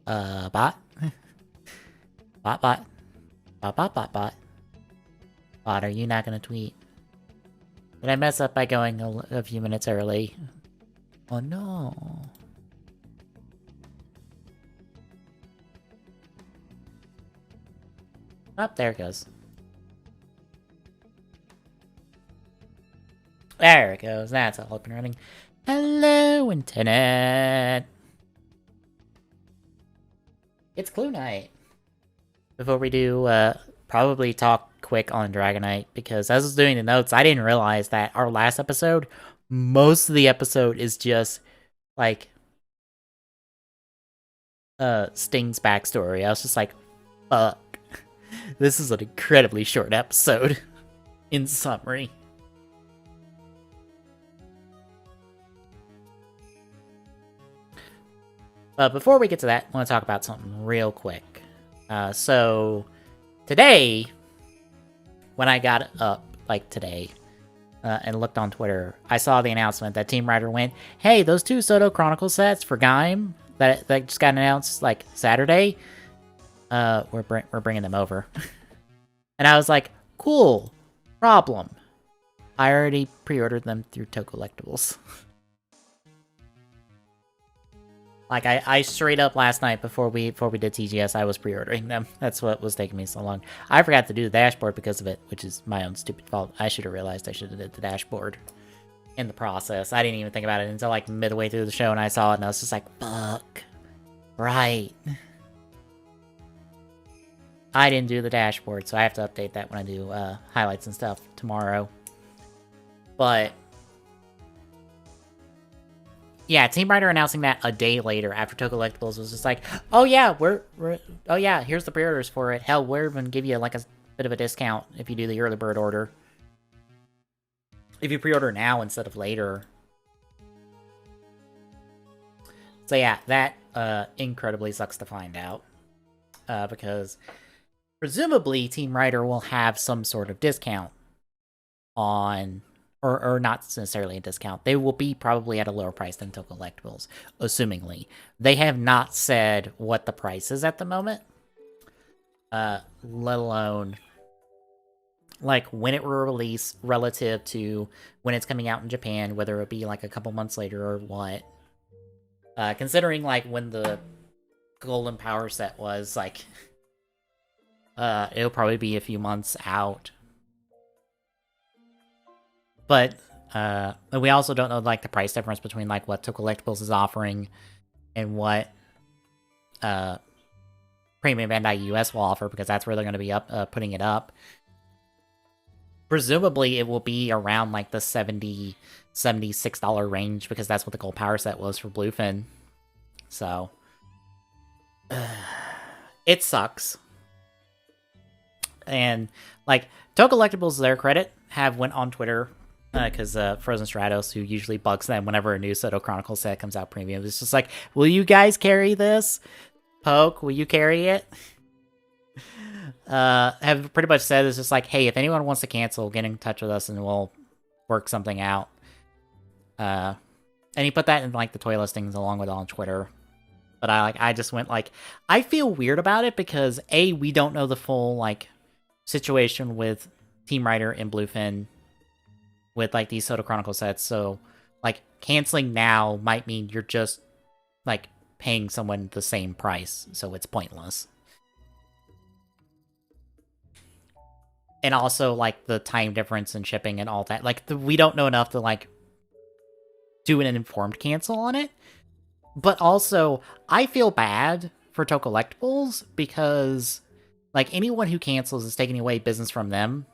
Bot? Bot, bot. Bot, bot, bot, bot. Bot, are you not gonna tweet? Did I mess up by going a few minutes early? Oh no. Oh, there it goes. There it goes. That's all up and running. Hello, Internet. It's Clue Night. Before we do, probably talk quick on Dragonite, because as I was doing the notes, I didn't realize that our last episode, most of the episode is just, like, Sting's backstory. I was just like, fuck. This is an incredibly short episode, in summary. But before we get to that, I want to talk about something real quick. So, today, when I got up, like today, and looked on Twitter, I saw the announcement that Team Rider went, hey, those 2 Soto Chronicle sets for Gaim that just got announced, like, Saturday, we're bringing them over. And I was like, cool, problem. I already pre-ordered them through Collectibles. Like, I straight up last night before we did TGS, I was pre-ordering them. That's what was taking me so long. I forgot to do the dashboard because of it, which is my own stupid fault. I should have realized I should have did the dashboard in the process. I didn't even think about it until, like, midway through the show, and I saw it, and I was just like, fuck. Right. I didn't do the dashboard, so I have to update that when I do highlights and stuff tomorrow. But yeah, Team Rider announcing that a day later after Collectibles was just like, oh yeah, oh yeah, here's the pre-orders for it. Hell, we're even give you like a bit of a discount if you do the early bird order. If you pre-order now instead of later. So yeah, that incredibly sucks to find out. Because presumably Team Rider will have some sort of discount on, or not necessarily a discount. They will be probably at a lower price than Collectibles, assumingly. They have not said what the price is at the moment. Let alone, like, when it will release relative to when it's coming out in Japan, whether it be, like, a couple months later or what. Considering, like, when the Golden Power set was, like, it'll probably be a few months out. But we also don't know, like, the price difference between, like, what Collectibles is offering and what Premium Bandai US will offer, because that's where they're going to be putting it up. Presumably, it will be around, like, the $70, $76 range, because that's what the Gold Power set was for Bluefin. So, it sucks. And, like, Collectibles, to their credit, have went on Twitter, because Frozen Stratos, who usually bugs them whenever a new Soto Chronicle set comes out premium, is just like, will you guys carry this? Poke, will you carry it? Have pretty much said, it's just like, hey, if anyone wants to cancel, get in touch with us and we'll work something out. And he put that in, like, the toy listings along with on Twitter. But I just went, like, I feel weird about it because, A, we don't know the full, like, situation with Team Rider and Bluefin with, like, these Soto Chronicle sets, so, like, canceling now might mean you're just, like, paying someone the same price, so it's pointless. And also, like, the time difference and shipping and all that, like, we don't know enough to, like, do an informed cancel on it. But also, I feel bad for Collectibles because, like, anyone who cancels is taking away business from them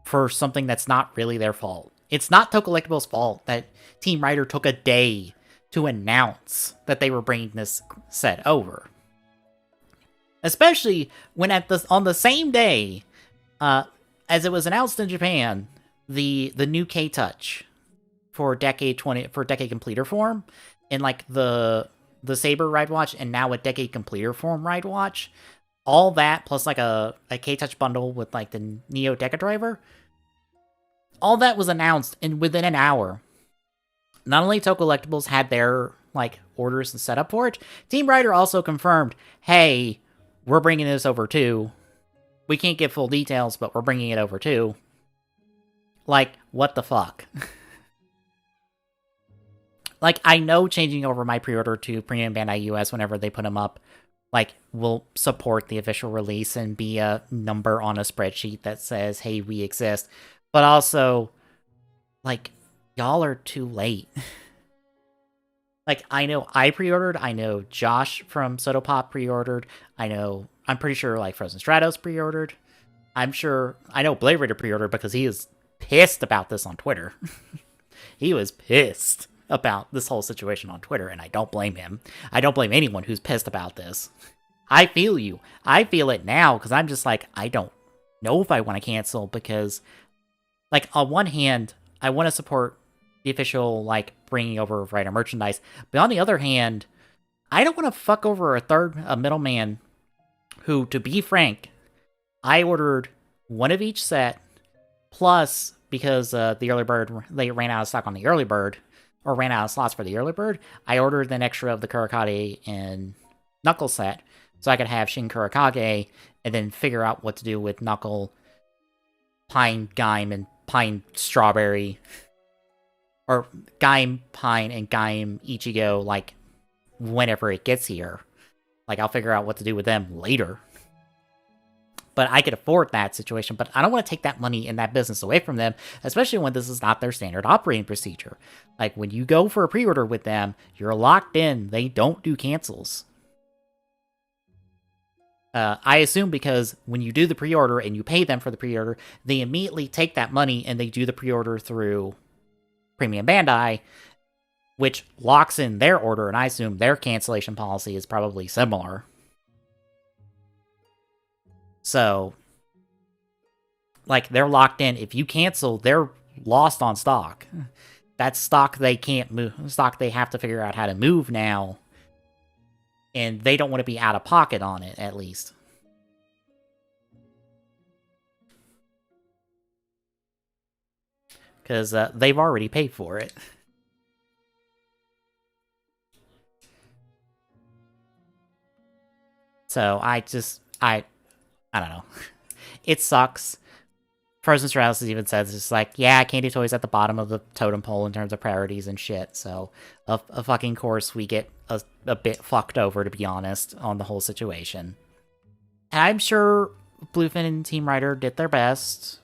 for something that's not really their fault. It's not Collectibles' fault that Team Rider took a day to announce that they were bringing this set over. Especially when on the same day, as it was announced in Japan, the new K-Touch for Decade Completer form, and, like, the Saber Ride Watch, and now a Decade Completer form Ride Watch, all that, plus, like, a K-Touch bundle with, like, the Neo Deca Driver, all that was announced within an hour. Not only Collectibles had their like orders and setup for it. Team Rider also confirmed, hey, we're bringing this over too. We can't give full details, but we're bringing it over too. Like, what the fuck? Like, I know changing over my pre-order to Premium Bandai US whenever they put them up, like, will support the official release and be a number on a spreadsheet that says, hey, we exist. But also, like, y'all are too late. Like, I know I pre-ordered, I know Josh from Sotopop pre-ordered, I'm pretty sure, like, Frozen Stratos pre-ordered. I know Blade Raider pre-ordered because he is pissed about this on Twitter. He was pissed about this whole situation on Twitter, and I don't blame him. I don't blame anyone who's pissed about this. I feel you. I feel it now, because I'm just like, I don't know if I want to cancel, because, like, on one hand, I want to support the official, like, bringing over of Rider merchandise, but on the other hand, I don't want to fuck over a middleman who, to be frank, I ordered one of each set, plus, because the early bird, they ran out of stock on the early bird, or ran out of slots for the early bird, I ordered an extra of the Kurakage and Knuckle set, so I could have Shin Kurakage, and then figure out what to do with Knuckle, Pine Gaim, and Pine Strawberry, or Gaim Pine and Gaim Ichigo, like, whenever it gets here. Like, I'll figure out what to do with them later. But I could afford that situation, but I don't want to take that money and that business away from them, especially when this is not their standard operating procedure. Like, when you go for a pre-order with them, you're locked in. They don't do cancels. I assume because when you do the pre-order and you pay them for the pre-order, they immediately take that money and they do the pre-order through Premium Bandai, which locks in their order, and I assume their cancellation policy is probably similar. So, like, they're locked in. If you cancel, they're lost on stock. That's stock they can't move. Stock they have to figure out how to move now. And they don't want to be out of pocket on it, at least. Because they've already paid for it. So, I don't know. It sucks. Frozen Stratus even says, it's like, yeah, Candy Toy's at the bottom of the totem pole in terms of priorities and shit, so of fucking course we get a bit fucked over, to be honest, on the whole situation. And I'm sure Bluefin and Team Rider did their best.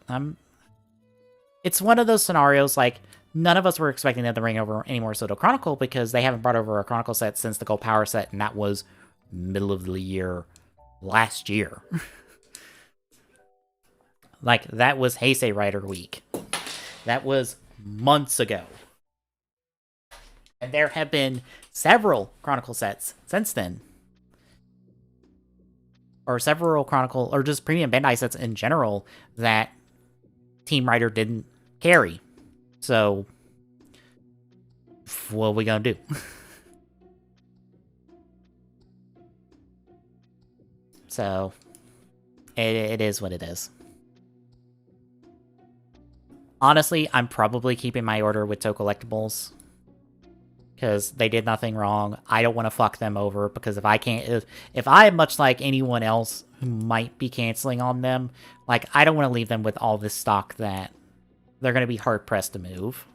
It's one of those scenarios, like, none of us were expecting them to bring over any more Soto Chronicle, because they haven't brought over a Chronicle set since the Gold Power set, and that was middle of the year last year. Like, that was Heisei Rider Week. That was months ago. And there have been several Chronicle sets since then. Or several Chronicle, or just Premium Bandai sets in general, that Team Rider didn't carry. So, what are we gonna do? So, it is what it is. Honestly, I'm probably keeping my order with Toe Collectibles, because they did nothing wrong. I don't want to fuck them over, because if I'm much like anyone else who might be canceling on them, like, I don't want to leave them with all this stock that they're going to be hard-pressed to move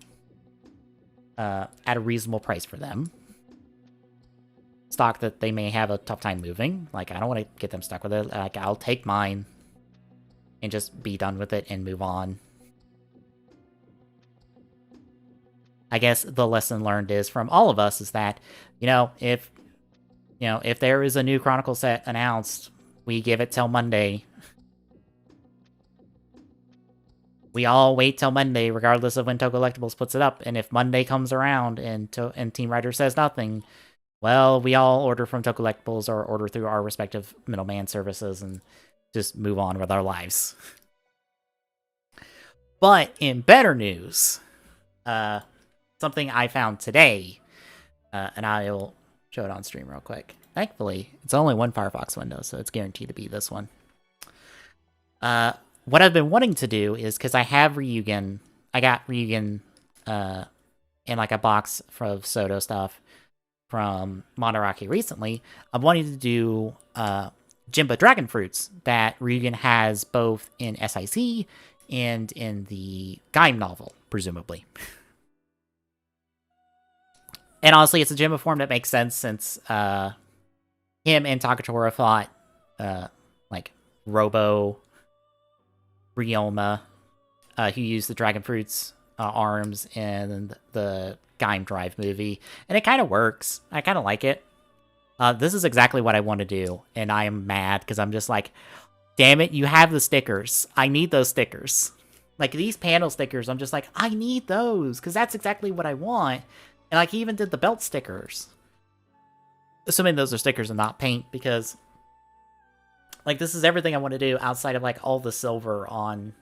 at a reasonable price for them. Stock that they may have a tough time moving. Like, I don't want to get them stuck with it. Like, I'll take mine and just be done with it and move on. I guess the lesson learned is from all of us is that, if there is a new Chronicle set announced, we give it till Monday. We all wait till Monday, regardless of when Toe Collectibles puts it up. And if Monday comes around and Team Rider says nothing, well, we all order from Toe Collectibles or order through our respective middleman services and just move on with our lives. But in better news, something I found today, and I'll show it on stream real quick. Thankfully, it's only one Firefox window, so it's guaranteed to be this one. What I've been wanting to do is, because I have Ryugen, I got Ryugen in like a box of Soto stuff from Monaraki recently, I'm wanting to do Jimba Dragon Fruits that Ryugen has both in SIC and in the Gaim novel, presumably. And honestly, it's a Jimba form that makes sense since him and Takatora fought like Robo Ryoma, who used the Dragon Fruits arms in the Gaim Drive movie, and it kind of works. I kind of like it. This is exactly what I want to do, and I am mad because I'm just like, damn it, you have the stickers. I need those stickers. Like, these panel stickers, I'm just like, I need those, because that's exactly what I want. And, like, he even did the belt stickers. Assuming those are stickers and not paint, because, like, this is everything I want to do outside of, like, all the silver on,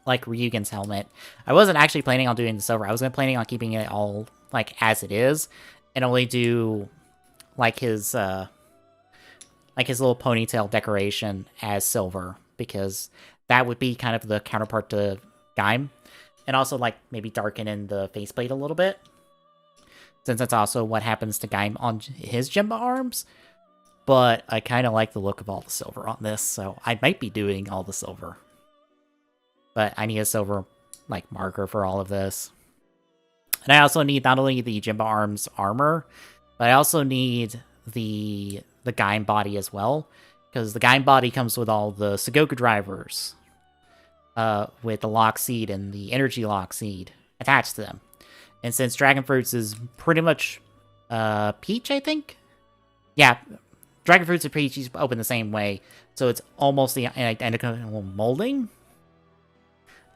like, Ryugen's helmet. I wasn't actually planning on doing the silver. I was planning on keeping it all, like, as it is, and only do, like, his little ponytail decoration as silver, because that would be kind of the counterpart to Gaim. And also, like, maybe darken in the faceplate a little bit, since that's also what happens to Gaim on his Jimba arms. But I kind of like the look of all the silver on this, so I might be doing all the silver. But I need a silver, like, marker for all of this. And I also need not only the Jimba arms armor, but I also need the Gaim body as well, because the Gaim body comes with all the Sugoku drivers, with the lock seed and the energy lock seed attached to them. And since Dragon Fruits is pretty much Peach, I think? Yeah, Dragon Fruits and Peach open the same way, so it's almost the identical molding.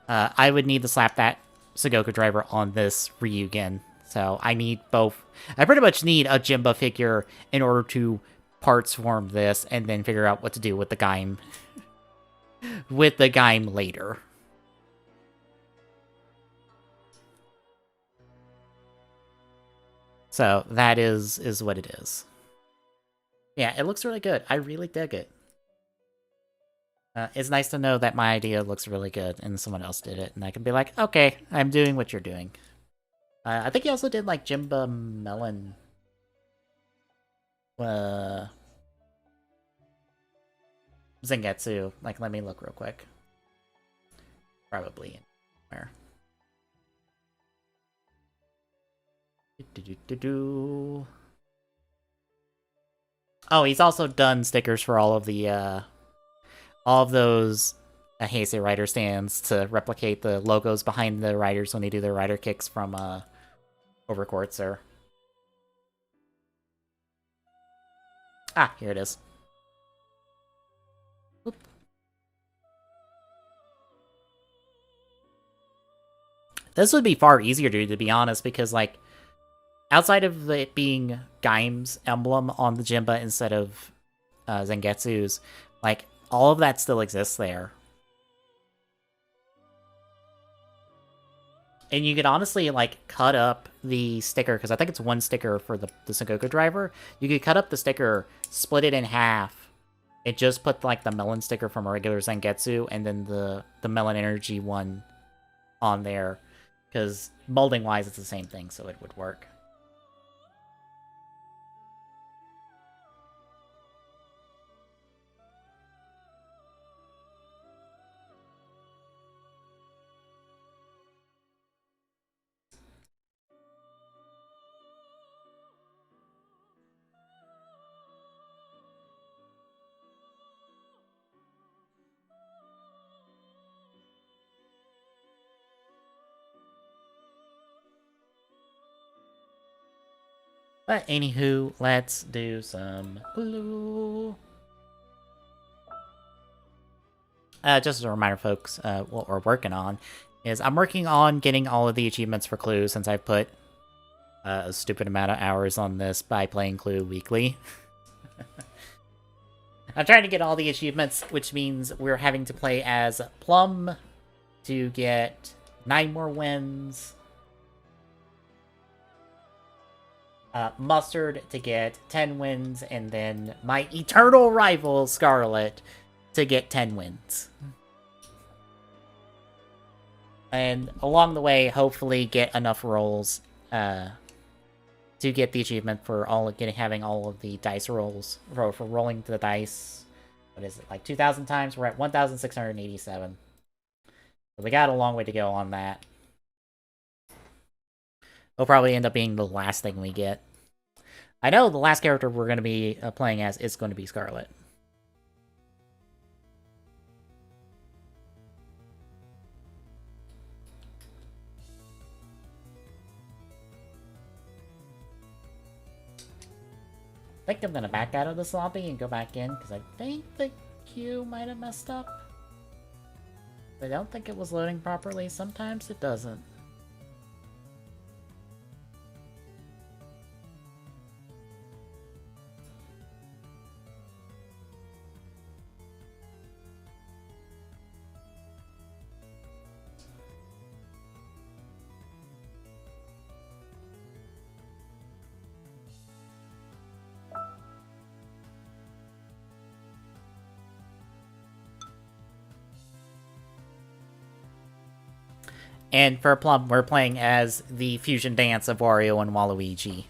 I would need to slap that Sugoku driver on this Ryugen. So I need both. I pretty much need a Jimba figure in order to parts form this and then figure out what to do with the Gaim. With the Gaim later. So that is what it is. Yeah, it looks really good. I really dig it. It's nice to know that my idea looks really good and someone else did it, and I can be like, okay, I'm doing what you're doing. I think he also did, like, Jimba Melon. Zangetsu. Like, let me look real quick. Probably where. Oh, he's also done stickers for all of those Heisei rider stands to replicate the logos behind the riders when they do their rider kicks from Overquartzer. Ah, here it is. Oop. This would be far easier to be honest, because, like, outside of it being Gaim's emblem on the Jimba instead of Zangetsu's, like, all of that still exists there. And you could honestly, like, cut up the sticker, because I think it's one sticker for the Sugoku driver. You could cut up the sticker, split it in half, and just put, like, the melon sticker from a regular Zangetsu, and then the melon energy one on there. Because molding-wise, it's the same thing, so it would work. But anywho, let's do some glue. Just as a reminder, folks, what we're working on is I'm working on getting all of the achievements for Clue, since I've put a stupid amount of hours on this by playing Clue weekly. I'm trying to get all the achievements, which means we're having to play as Plum to get 9 more wins. Mustard to get 10 wins, and then my eternal rival, Scarlet, to get 10 wins. And along the way, hopefully get enough rolls to get the achievement for having all of the dice rolls for rolling the dice. What is it, like 2,000 times? We're at 1,687. So we got a long way to go on that. It'll probably end up being the last thing we get. I know the last character we're going to be playing as is going to be Scarlet. I think I'm going to back out of this lobby and go back in, because I think the queue might have messed up. I don't think it was loading properly. Sometimes it doesn't. And for Plum, we're playing as the fusion dance of Wario and Waluigi.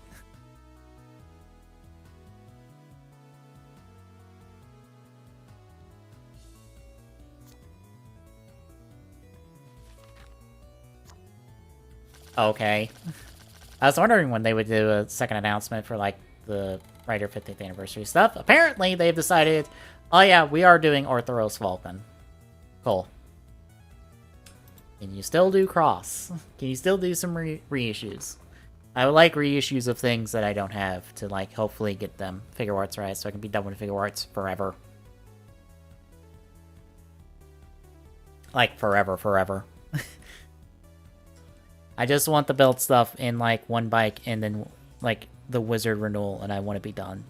Okay. I was wondering when they would do a second announcement for, like, the Writer 50th Anniversary stuff. Apparently, they've decided, oh yeah, we are doing Orthoros Vulcan. Cool. Can you still do cross? Can you still do some reissues? I would like reissues of things that I don't have to, like, hopefully get them Figure Arts right so I can be done with Figure Arts forever. Like, forever. I just want the build stuff in, like, one bike and then, like, the Wizard renewal, and I want to be done.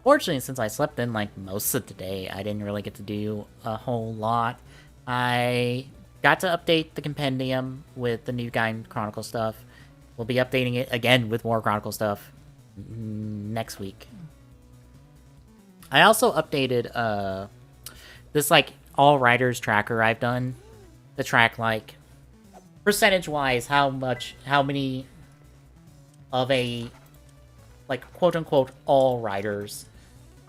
Fortunately, since I slept in, like, most of the day, I didn't really get to do a whole lot. I got to update the compendium with the new Gaiden Chronicle stuff. We'll be updating it again with more Chronicle stuff next week. I also updated, this, like, all riders tracker I've done. To track, like, percentage-wise, how many of a, like, quote-unquote, all riders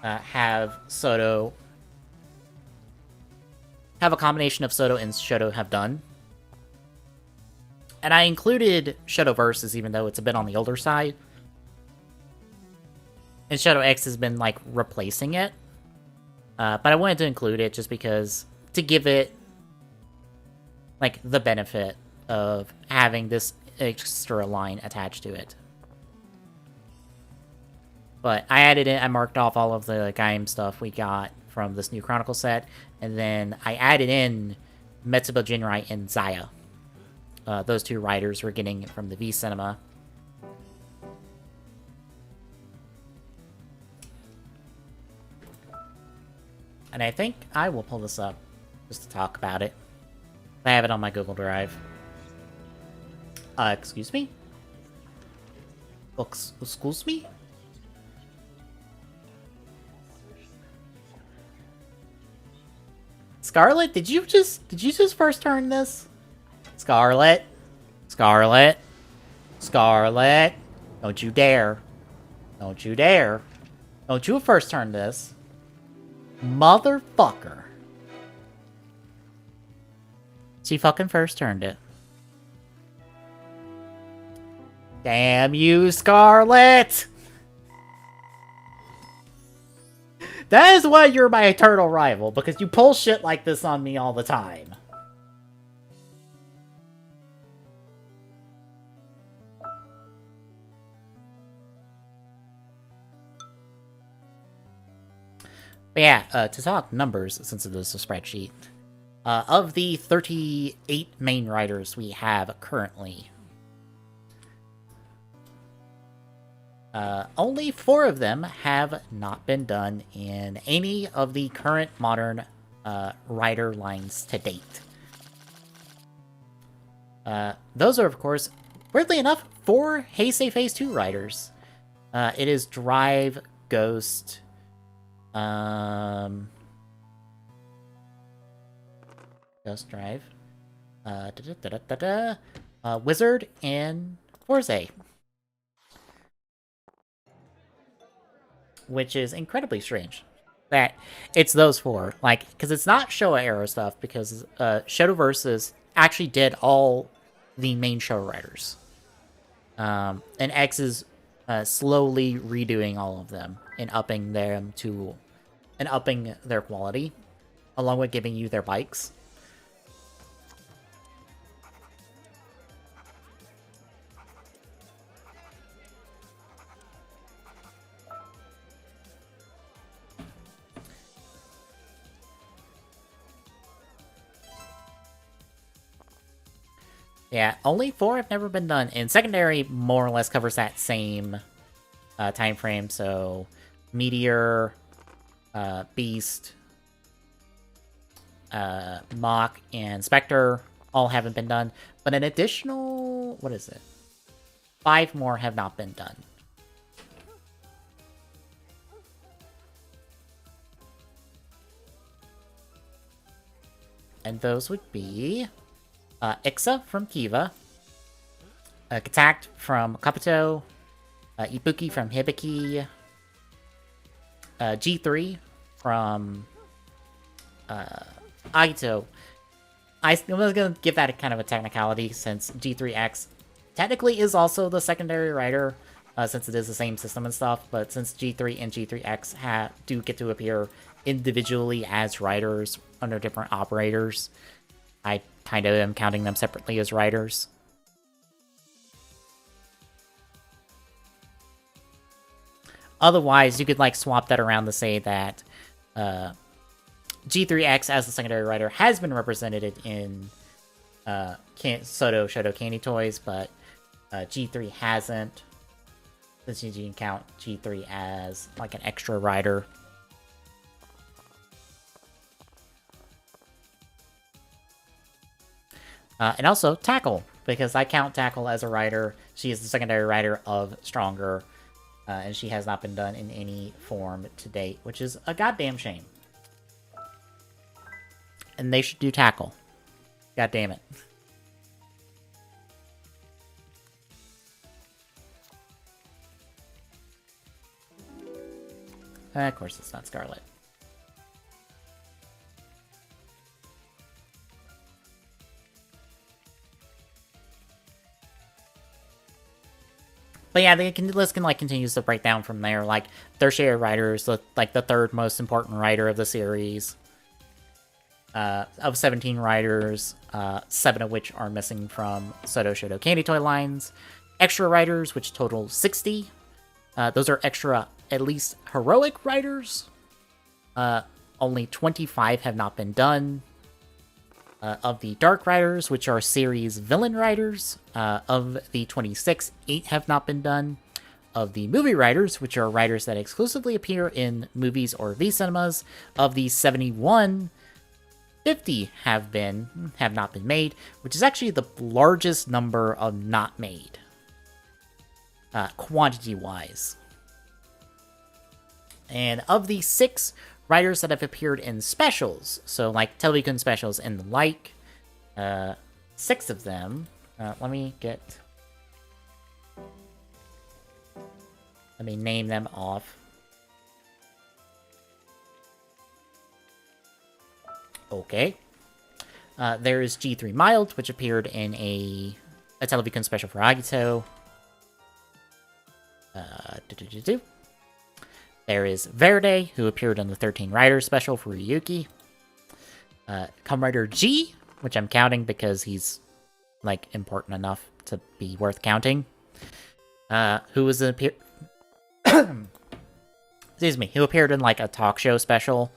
have Soto... have a combination of Soto and Shoto have done. And I included Shoto Versus, even though it's a bit on the older side. And Shoto X has been, like, replacing it. But I wanted to include it just because... to give it, like, the benefit of having this extra line attached to it. But I added it, I marked off all of the Gaim stuff we got from this new Chronicle set, and then I added in Metsubo Jinrai and Zaya. Those two riders we're getting from the V Cinema. And I think I will pull this up just to talk about it. I have it on my Google Drive. Excuse me? Excuse me? Scarlet, did you just first turn this? Scarlet. Scarlet. Scarlet. Don't you dare. Don't you dare. Don't you first turn this. Motherfucker. She fucking first turned it. Damn you, Scarlet! That is why you're my eternal rival, because you pull shit like this on me all the time. But yeah, to talk numbers, since it is a spreadsheet, of the 38 main riders we have currently, only 4 of them have not been done in any of the current modern rider lines to date. Those are, of course, weirdly enough, 4 Heisei Phase 2 riders. It is Drive, Ghost, Ghost Drive, Wizard, and Forze. Which is incredibly strange. That it's those four. Like, because it's not Showa era stuff, because Shadowverses actually did all the main show writers. And X is slowly redoing all of them and upping them to... and upping their quality, along with giving you their bikes. Yeah, only 4 have never been done, and Secondary more or less covers that same time frame, so Meteor, Beast, Mach, and Spectre all haven't been done, but an additional... what is it? 5 more have not been done. And those would be... Ixa from Kiva, Katact from Kabuto, Ibuki from Hibiki, G3 from Agito. I was going to give that a kind of a technicality, since G3X technically is also the secondary writer, since it is the same system and stuff, but since G3 and G3X do get to appear individually as writers under different operators, I kind of am counting them separately as writers. Otherwise, you could like swap that around to say that G3X as the secondary writer has been represented in Soto Shoto Candy Toys, but G3 hasn't, since you can count G3 as like an extra writer. And also Tackle, because I count Tackle as a writer. She is the secondary writer of Stronger, and she has not been done in any form to date, which is a goddamn shame. And they should do Tackle. God damn it. Of course it's not Scarlet. But yeah, the list can like continues to break down from there. Like tertiary writers, like the third most important writer of the series. Of 17 writers, 7 of which are missing from Soto Shoto Candy Toy lines. Extra writers, which total 60. Those are extra, at least heroic writers. Only 25 have not been done. Of the Dark Riders, which are series villain writers, of the 26, 8 have not been done. Of the movie writers, which are writers that exclusively appear in movies or V-cinemas, of the 71, 50 have not been made, which is actually the largest number of not made, quantity-wise. And of the 6 writers that have appeared in specials, so like television specials and the like, 6 of them, let me name them off. Okay. There is G3 Mild, which appeared in a television special for Agito. There is Verde, who appeared in the 13 Riders special for Ryuki. Kamen Rider G, which I'm counting because he's, like, important enough to be worth counting. Who was excuse me, who appeared in, like, a talk show special.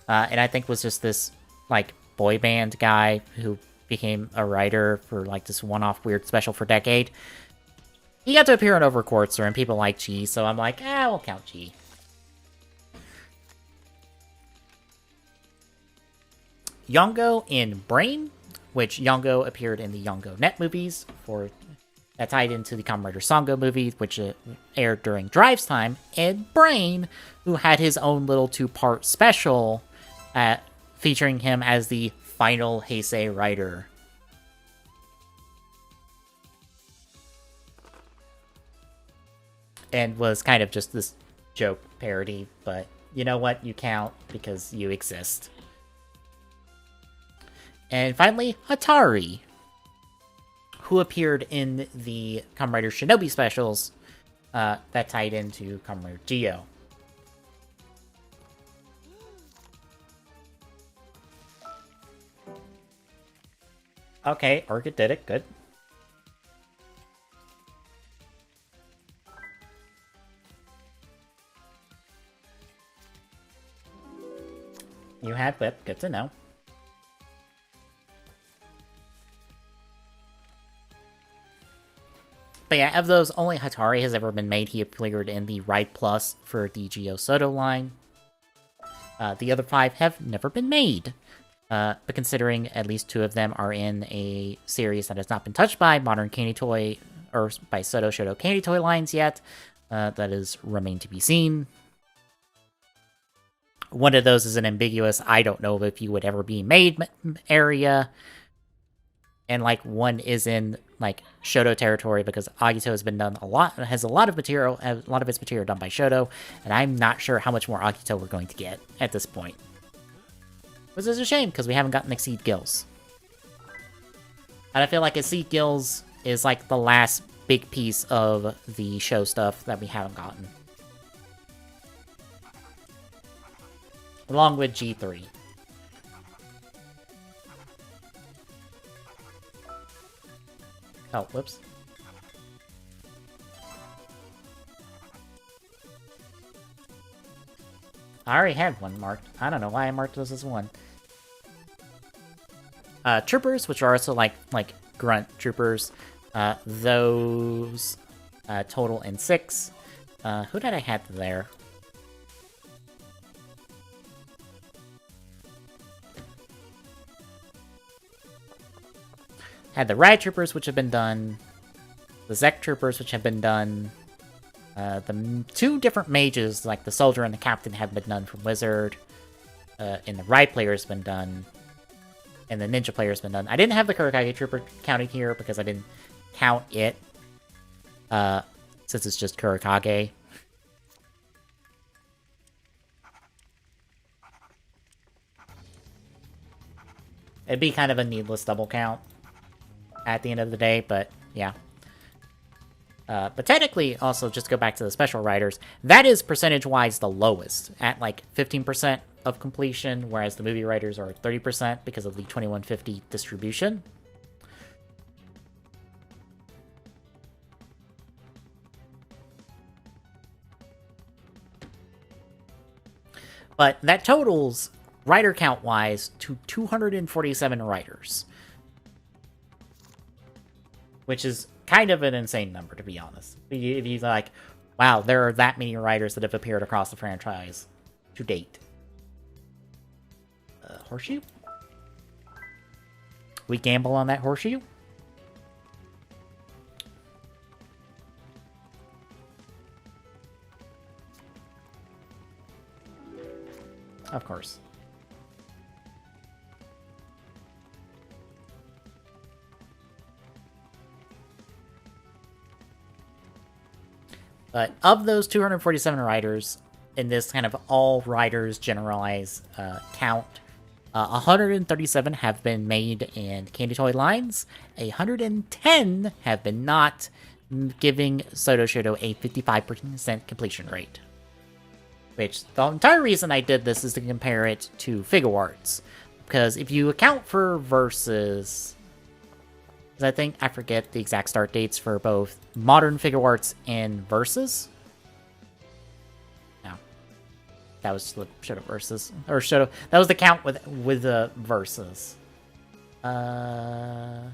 And I think was just this, like, boy band guy who became a writer for, like, this one-off weird special for Decade. He got to appear in Overquartzer, and people like G, so I'm like, we'll count G. Yongo in Brain, which Yongo appeared in the Yongo Net movies for that tied into the Kamen Rider Sango movie, which aired during Drive's time, and Brain, who had his own little 2-part special featuring him as the final Heisei Rider. And was kind of just this joke parody, but you know what? You count because you exist. And finally, Hatari, who appeared in the Kamen Rider Shinobi specials that tied into Kamen Rider Geo. Okay, Orchid did it. Good. You had Whip. Good to know. But yeah, of those, only Hatari has ever been made. He appeared in the Ride Plus for the Geo Soto line. The other 5 have never been made. But considering at least 2 of them are in a series that has not been touched by modern candy toy, or by Soto Shoto candy toy lines yet, that is remain to be seen. One of those is an ambiguous, I don't know if you would ever be made area. And like one is in like Shoto territory because Agito has been done has a lot of its material done by Shoto, and I'm not sure how much more Agito we're going to get at this point. Which is a shame because we haven't gotten Exceed Gills. And I feel like Exceed Gills is like the last big piece of the show stuff that we haven't gotten. Along with G3. Oh, whoops. I already had one marked. I don't know why I marked those as one. Troopers, which are also like grunt troopers. Those total in 6. Who did I have there? Had the Rad Troopers, which have been done. The Zek Troopers, which have been done. The 2 different mages, like the Soldier and the Captain, have been done from Wizard. And the Ride Player has been done. And the Ninja Player has been done. I didn't have the Kurakage Trooper counted here because I didn't count it. Since it's just Kurakage. It'd be kind of a needless double count at the end of the day, but yeah. But technically, also, just go back to the special riders, that is percentage-wise the lowest, at like 15% of completion, whereas the movie riders are 30% because of the 2150 distribution. But that totals, rider count-wise, to 247 riders. Which is kind of an insane number, to be honest. If you like, wow, there are that many riders that have appeared across the franchise to date. Horseshoe? We gamble on that horseshoe? Of course. But of those 247 riders, in this kind of all riders generalized count, 137 have been made in candy toy lines, 110 have been not, giving Soto Shoto a 55% completion rate. Which, the entire reason I did this is to compare it to Figure Arts. Because if you account for Versus, I think, I forget the exact start dates for both Modern Figure Arts and Versus. No. That was Shoto Versus. Or Shoto. That was the count with the Versus. There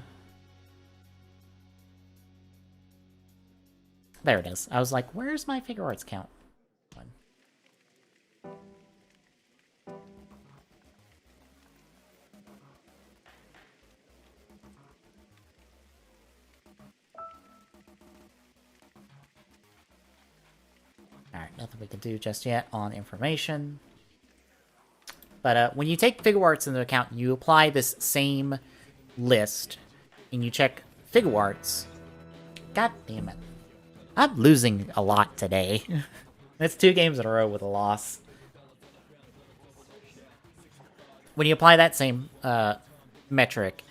it is. I was like, where's my Figure Arts count? Alright, nothing we can do just yet on information. But when you take Figure Arts into account, you apply this same list, and you check Figure Arts. God damn it. I'm losing a lot today. That's 2 games in a row with a loss. When you apply that same metric,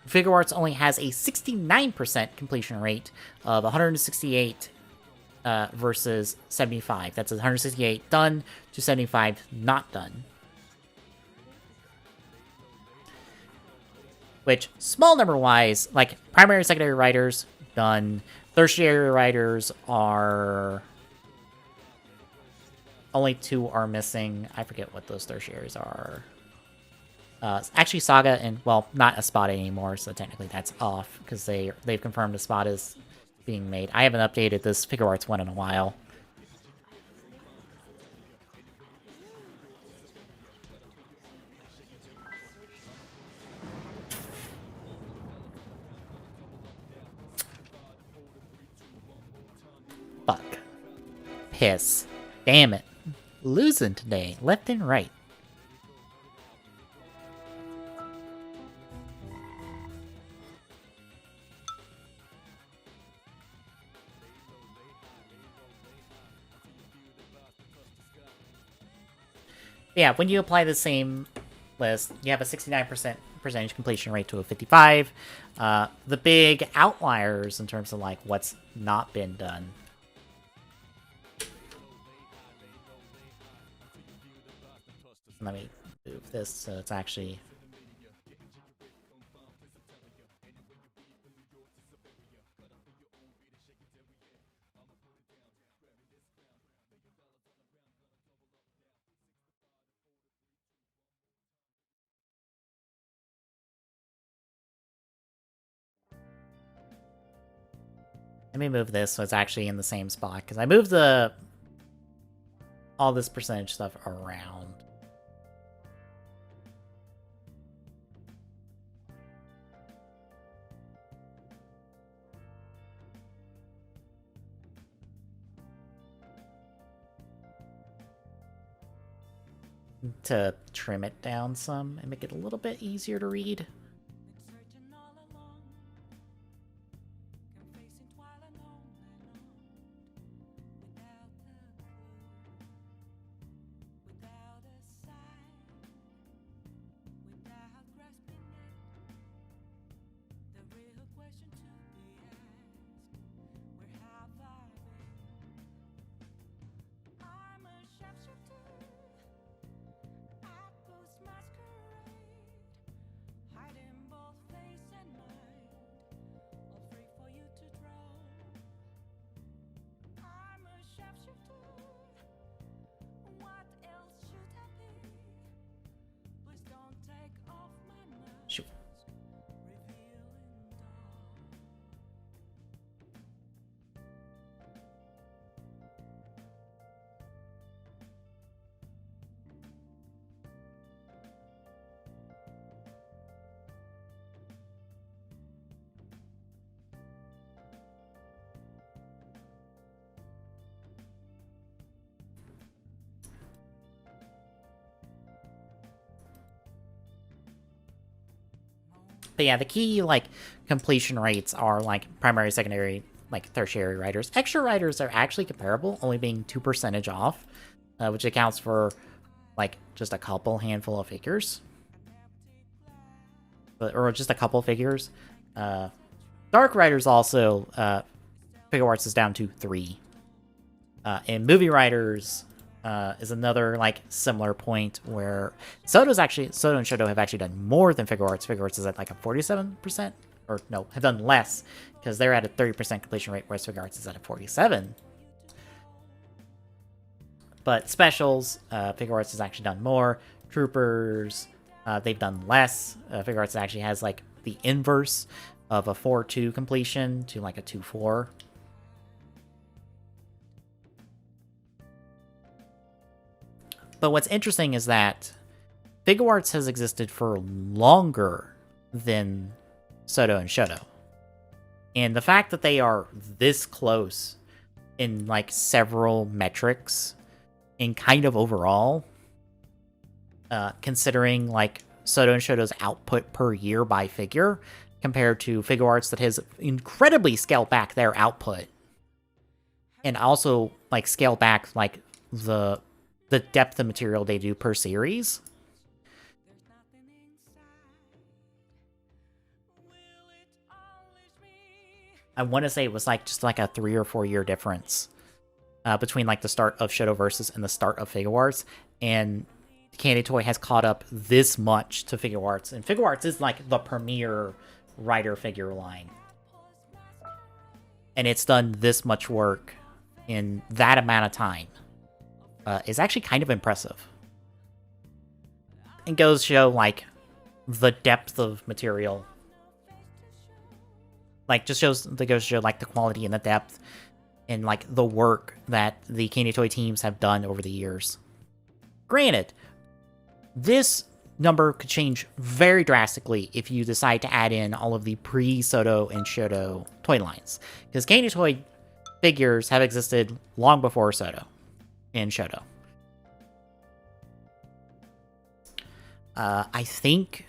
Figure Arts only has a 69% completion rate of 168 versus 75. That's 168 done to 75 not done. Which, small number-wise, like, primary and secondary writers, done. Tertiary writers are... Only 2 are missing. I forget what those tertiaries are. Actually, Saga and, well, not Espada anymore, so technically that's off, because they've confirmed Espada is being made. I haven't updated this Figure Arts one in a while. Fuck. Piss. Damn it. Losing today, left and right. Yeah, when you apply the same list, you have a 69% percentage completion rate to a 55. The big outliers in terms of like what's not been done. Let me move this so it's actually... Let me move this so it's actually in the same spot, because I moved all this percentage stuff around. To trim it down some and make it a little bit easier to read. But yeah, the key, like, completion rates are, like, primary, secondary, like, tertiary writers. Extra writers are actually comparable, only being 2% off, which accounts for, like, just a handful of figures. Or just a couple figures. Dark writers also, Figure Arts is down to 3. And movie writers is another, like, similar point where Soto and Shoto have actually done more than Figure Arts. Figure Arts is at, like, a 47%, or no, have done less, because they're at a 30% completion rate, whereas Figure Arts is at a 47%. But specials, Figure Arts has actually done more. Troopers, they've done less. Figure Arts actually has, like, the inverse of a 4-2 completion to, like, a 2-4. But what's interesting is that Figure Arts has existed for longer than Soto and Shoto. And the fact that they are this close in like several metrics and kind of overall, considering like Soto and Shoto's output per year by figure compared to Figure Arts that has incredibly scaled back their output and also like scale back like the depth of material they do per series. I want to say it was like just like a 3 or 4 year difference between like the start of Shoto Versus and the start of Figure Arts, and Candy Toy has caught up this much to Figure Arts, and Figure Arts is like the premier writer figure line, and it's done this much work in that amount of time. Is actually kind of impressive, and goes to show like the depth of material. Like, just goes to show like the quality and the depth and like the work that the Candy Toy teams have done over the years. Granted, this number could change very drastically if you decide to add in all of the pre-Soto and Shoto toy lines, because Candy Toy figures have existed long before Soto and Shoto. I think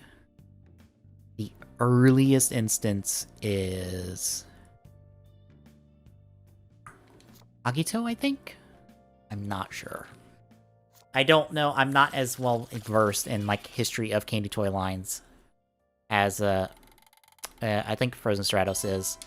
the earliest instance is Agito, I think? I'm not sure. I don't know. I'm not as well versed in like history of Candy Toy lines as I think Frozen Stratos is.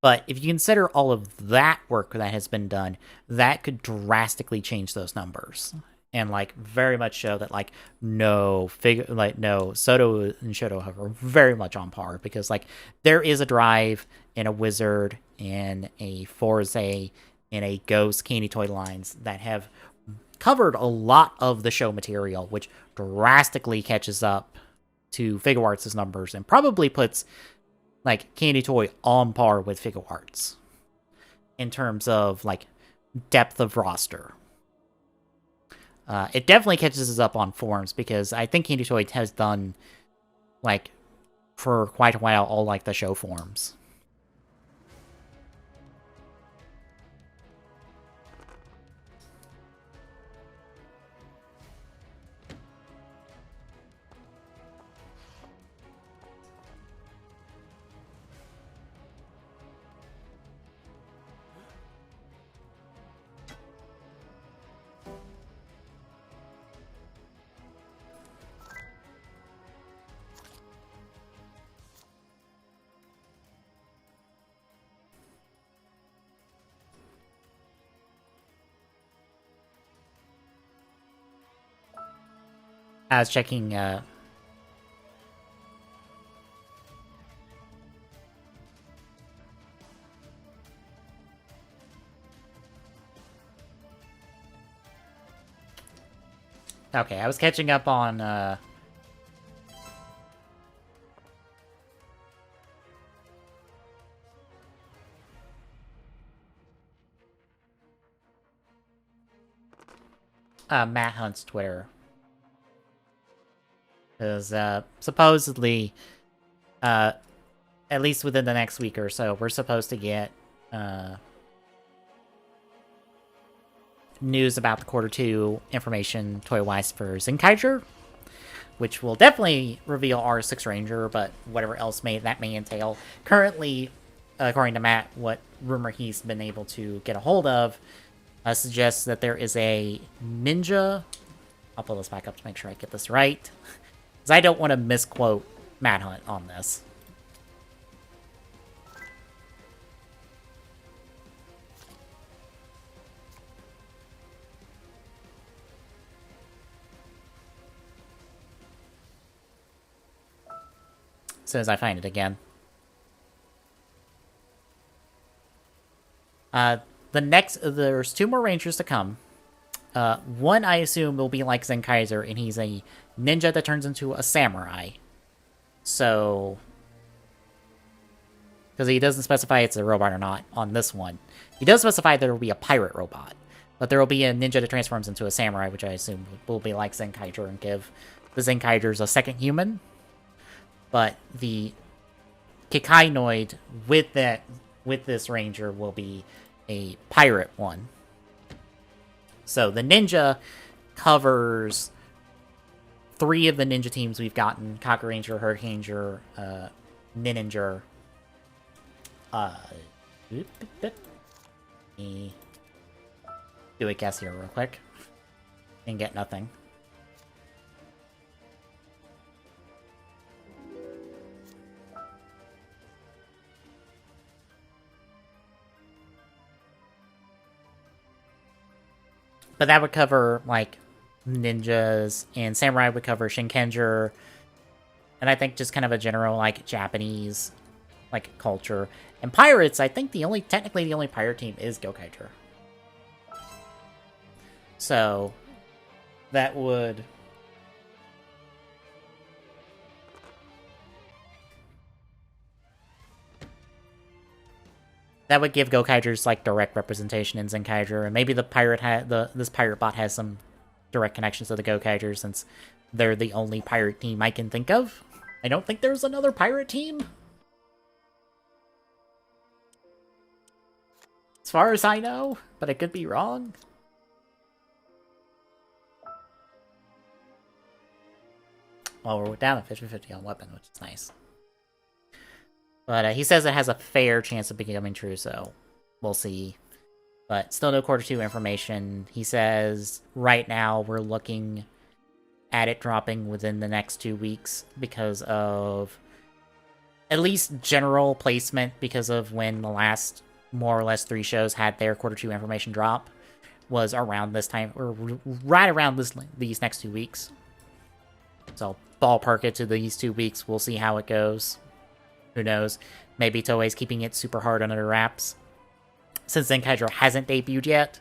But if you consider all of that work that has been done, that could drastically change those numbers. And like very much show that like no Soto and Shoto are very much on par, because like there is a Drive and a Wizard and a Forze and a Ghost Candy Toy lines that have covered a lot of the show material, which drastically catches up to Figure Arts' numbers and probably puts like Candy Toy on par with Figure Arts in terms of like depth of roster. It definitely catches us up on forms, because I think Candy Toy has done like for quite a while all like the show forms. I was checking okay, I was catching up on Matt Hunt's Twitter. Because supposedly, at least within the next week or so, we're supposed to get news about the Q2 information toy-wise for Zenkaiger, which will definitely reveal R6 Ranger, but whatever else that may entail. Currently, according to Matt, what rumor he's been able to get a hold of suggests that there is a Ninja... I'll pull this back up to make sure I get this right, because I don't want to misquote Matt Hunt on this. As soon as I find it again. There's 2 more Rangers to come. One, I assume, will be like Zenkaiser, and he's a ninja that turns into a samurai. So... because he doesn't specify it's a robot or not on this one. He does specify there will be a pirate robot. But there will be a ninja that transforms into a samurai, which I assume will be like Zenkaiger and give the Zenkaigers a second human. But the Kikainoid with this ranger will be a pirate one. So the ninja covers 3 of the ninja teams we've gotten: Cocker Ranger, Hurricane Ranger, Ninninger. Let me do a guess here real quick. And get nothing. But that would cover, like, ninjas, and samurai would cover Shinkenger, and I think just kind of a general, like, Japanese, like, culture. And pirates, I think technically the only pirate team is Gokaiger. So, that would... That would give Gokaigers, like, direct representation in Zenkaiger, and maybe the this pirate bot has some direct connections to the Gokaiger, since they're the only pirate team I can think of. I don't think there's another pirate team. As far as I know, but I could be wrong. Well, we're down to 50-50 on weapon, which is nice. But he says it has a fair chance of becoming true, so we'll see. But still no quarter 2 information. He says right now we're looking at it dropping within the next 2 weeks because of at least general placement, because of when the last more or less 3 shows had their quarter 2 information drop was around this time, or right around these next 2 weeks. So ballpark it to these 2 weeks. We'll see how it goes. Who knows? Maybe Toei's keeping it super hard under wraps, since Zenkaiger hasn't debuted yet,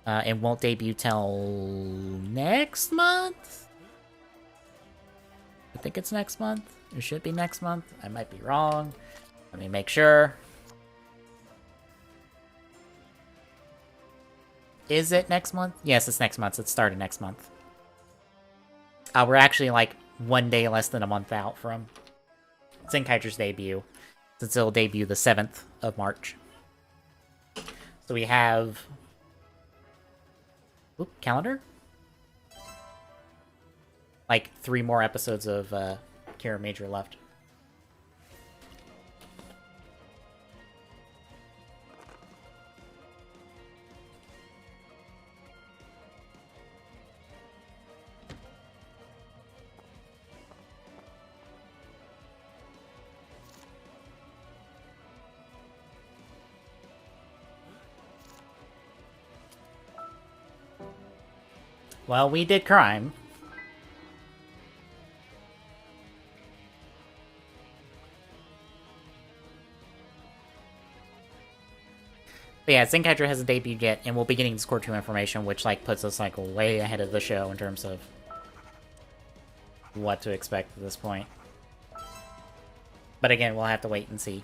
and won't debut till next month? I think it's next month. It should be next month. I might be wrong. Let me make sure. Is it next month? Yes, it's next month. It's starting next month. We're actually like 1 day less than a month out from Zenkaiger's debut, since it'll debut the 7th of March. So we have... Oop, calendar? Like 3 more episodes of Kira Major left. Well, we did crime. But yeah, Zenkaiger hasn't debuted yet, and we'll be getting Score 2 information, which, like, puts us, like, way ahead of the show in terms of what to expect at this point. But again, we'll have to wait and see.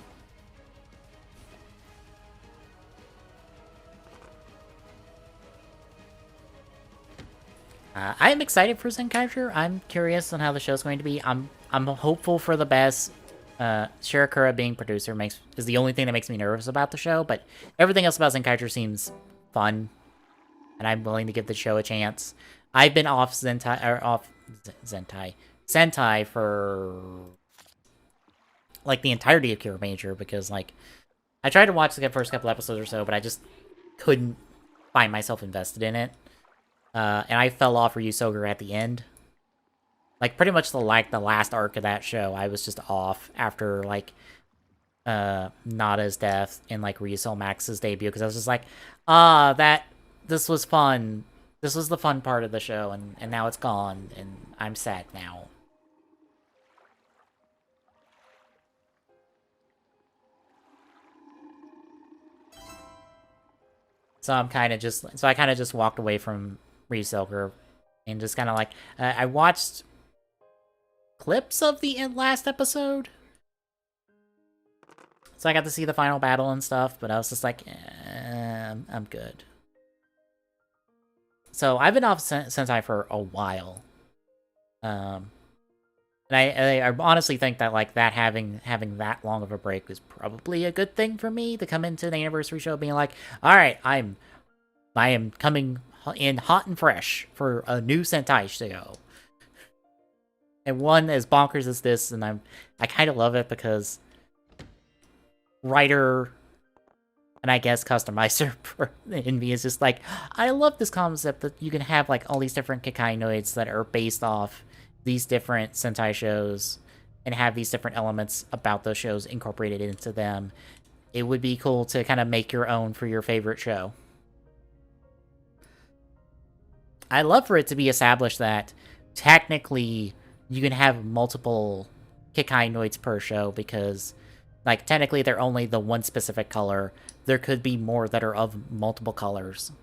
I'm excited for Zenkaiger. I'm curious on how the show's going to be. I'm hopeful for the best. Shirakura being producer is the only thing that makes me nervous about the show, but everything else about Zenkaiger seems fun, and I'm willing to give the show a chance. I've been off Sentai for like the entirety of Kira Major, because like I tried to watch the first couple episodes or so, but I just couldn't find myself invested in it. And I fell off Ryusoger at the end. Like, pretty much the last arc of that show, I was just off after, like, Nada's death and, like, Ryusou Max's debut, because I was just like, this was fun. This was the fun part of the show, and now it's gone, and I'm sad now. So I kind of just walked away from Ryusoger, and just kind of like, I watched clips of the last episode, so I got to see the final battle and stuff, but I was just like, I'm good. So I've been off Sentai for a while. And I honestly think that like that having that long of a break was probably a good thing for me to come into the anniversary show being like, all right, I am coming in hot and fresh for a new Sentai show. And one as bonkers as this, and I kind of love it because writer and I guess customizer in me is just like, I love this concept that you can have like all these different Kakainoids that are based off these different Sentai shows and have these different elements about those shows incorporated into them. It would be cool to kind of make your own for your favorite show. I'd love for it to be established that technically you can have multiple Kikainoids per show because, like, technically they're only the one specific color. There could be more that are of multiple colors.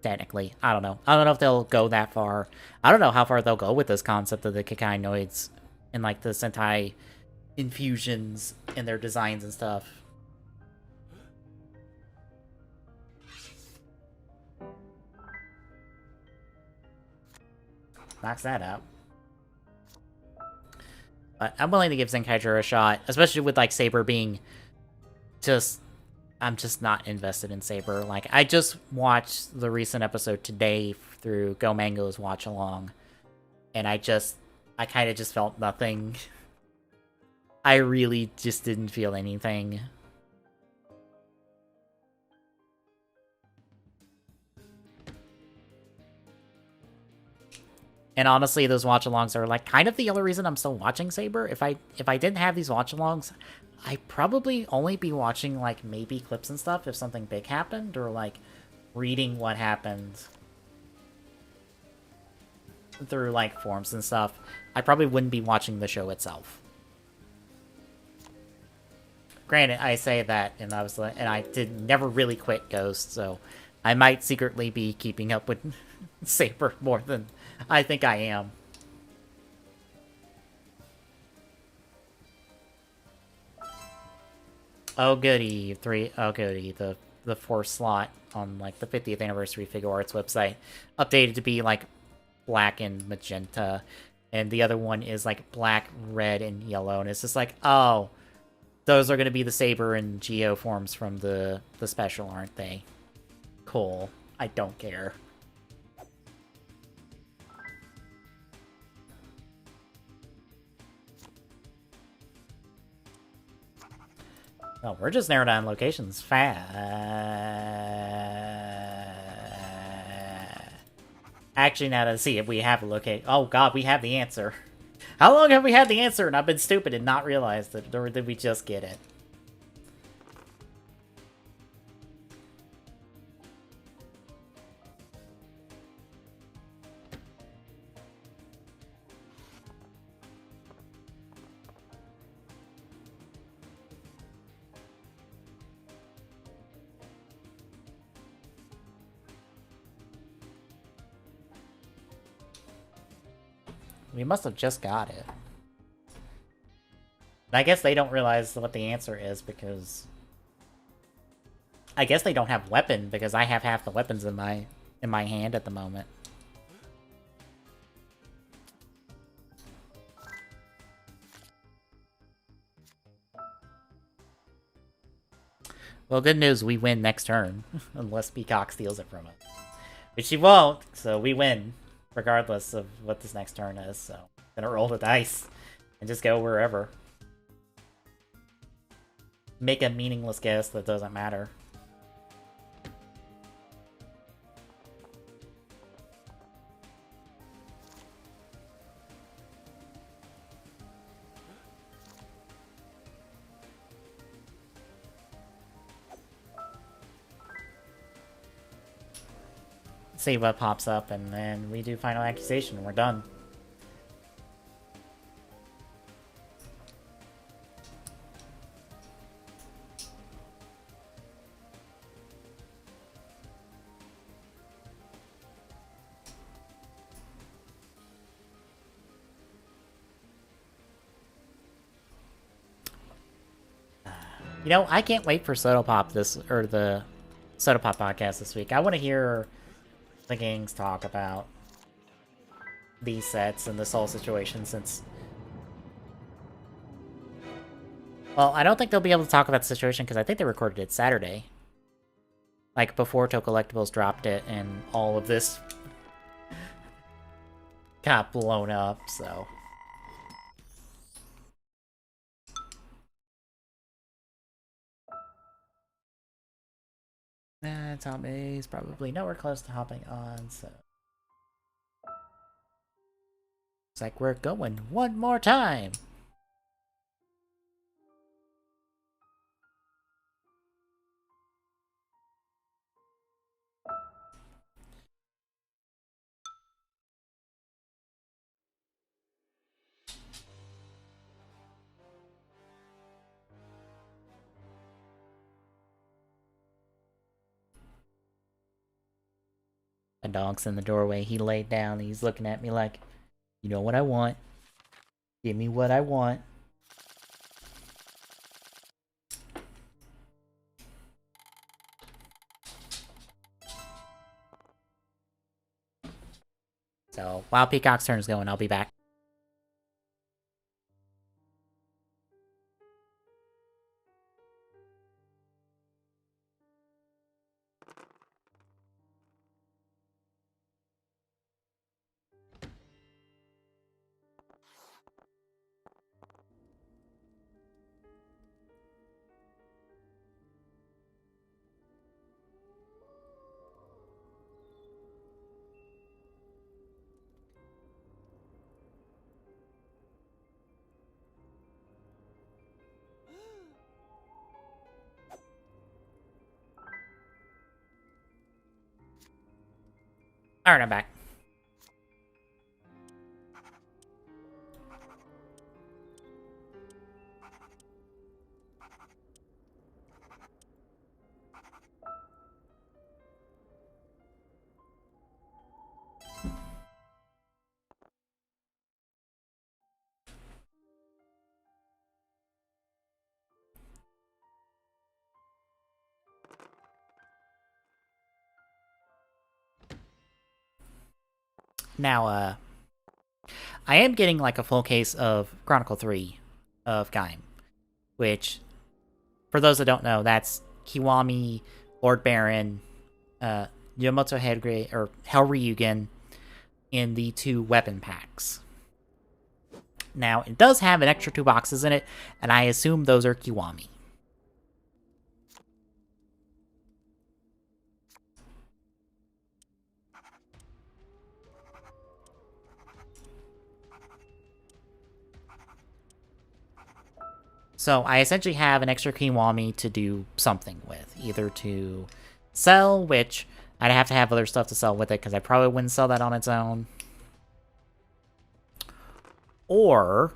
Technically. I don't know. I don't know if they'll go that far. I don't know how far they'll go with this concept of the Kikainoids and, like, the Sentai infusions in their designs and stuff. Knocks that out. But I'm willing to give Zenkaiger a shot, especially with, like, Saber being just... I'm just not invested in Saber. Like, I just watched the recent episode today through Go Mango's watch-along, and I kind of just felt nothing. I really just didn't feel anything. And honestly, those watch-alongs are like kind of the only reason I'm still watching Saber. If I didn't have these watch-alongs, I'd probably only be watching like maybe clips and stuff if something big happened, or like reading what happened through like forums and stuff. I probably wouldn't be watching the show itself. Granted, I say that, and I did never really quit Ghost, so I might secretly be keeping up with Saber more than I think I am. Oh goody, the fourth slot on like the 50th anniversary Figure Arts website updated to be like black and magenta, and the other one is like black, red, and yellow, and it's just like, oh, those are gonna be the Saber and Geo forms from the special, aren't they? Cool. I don't care. Oh, we're just narrowing down locations fast. Actually, now to see if we have a location. Oh god, we have the answer. How long have we had the answer and I've been stupid and not realized it, or did we just get it? We must have just got it. I guess they don't realize what the answer is because... I guess they don't have weapon because I have half the weapons in my hand at the moment. Well, good news, we win next turn. Unless Peacock steals it from us. Which she won't, so we win. Regardless of what this next turn is, so I'm gonna roll the dice and just go wherever. Make a meaningless guess that doesn't matter. See what pops up, and then we do final accusation, and we're done. You know, I can't wait for Sotopop the Sotopop podcast this week. I want to hear the gangs talk about these sets and this whole situation, since Well, I don't think they'll be able to talk about the situation because I think they recorded it Saturday. Like, before Toe Collectibles dropped it and all of this got blown up, so... Tommy's probably nowhere close to hopping on, so... It's like we're going one more time! A dog's in the doorway. He laid down. He's looking at me like, you know what I want. Give me what I want. So, while Peacock's turn is going, I'll be back. Alright, I'm back. Now, I am getting like a full case of Chronicle 3 of Gaim, which, for those that don't know, that's Kiwami, Lord Baron, Yamato Hellryugen in the 2 weapon packs. Now, it does have an extra 2 boxes in it, and I assume those are Kiwami. So I essentially have an extra Kiwami to do something with. Either to sell, which I'd have to have other stuff to sell with it, because I probably wouldn't sell that on its own. Or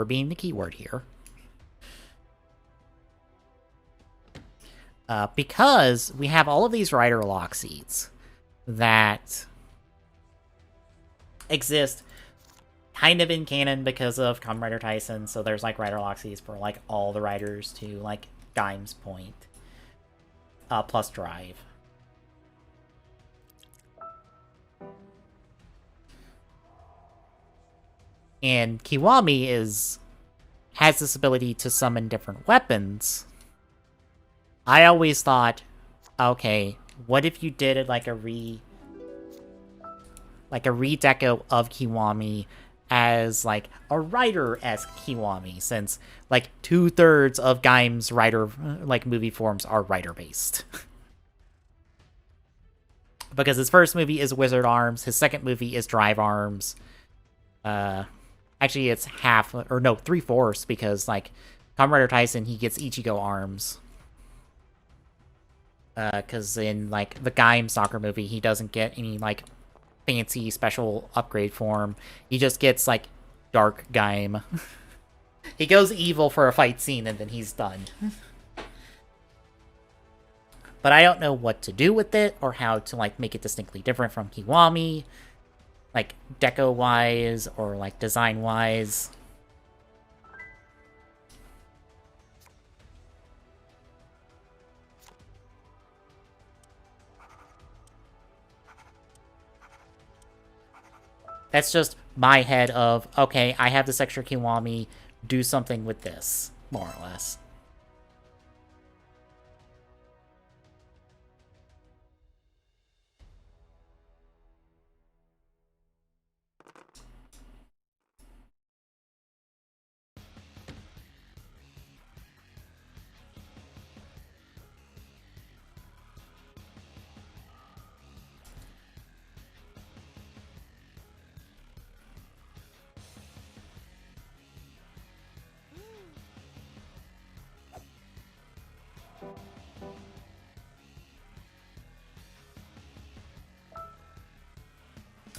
being the keyword here. Because we have all of these Rider Lock seeds that exist kind of in canon because of Kamen Rider Tyson, so there's like Rider Lock seeds for like all the riders to like Gaim's point. Plus Drive. And Kiwami has this ability to summon different weapons. I always thought, okay, what if you did it like a redeco of Kiwami as like a Rider-esque Kiwami, since like 2/3 of Gaim's Rider like movie forms are Rider-based. Because his first movie is Wizard Arms, his second movie is Drive Arms. Actually, it's half, or no, 3/4, because, like, Kamen Rider Tyson, he gets Ichigo arms. Because in, like, the Gaim soccer movie, he doesn't get any, like, fancy special upgrade form. He just gets, like, Dark Gaim. He goes evil for a fight scene, and then he's done. But I don't know what to do with it, or how to, like, make it distinctly different from Kiwami. Like, deco-wise, or, like, design-wise. That's just my head of, okay, I have this extra Kiwami, do something with this, more or less.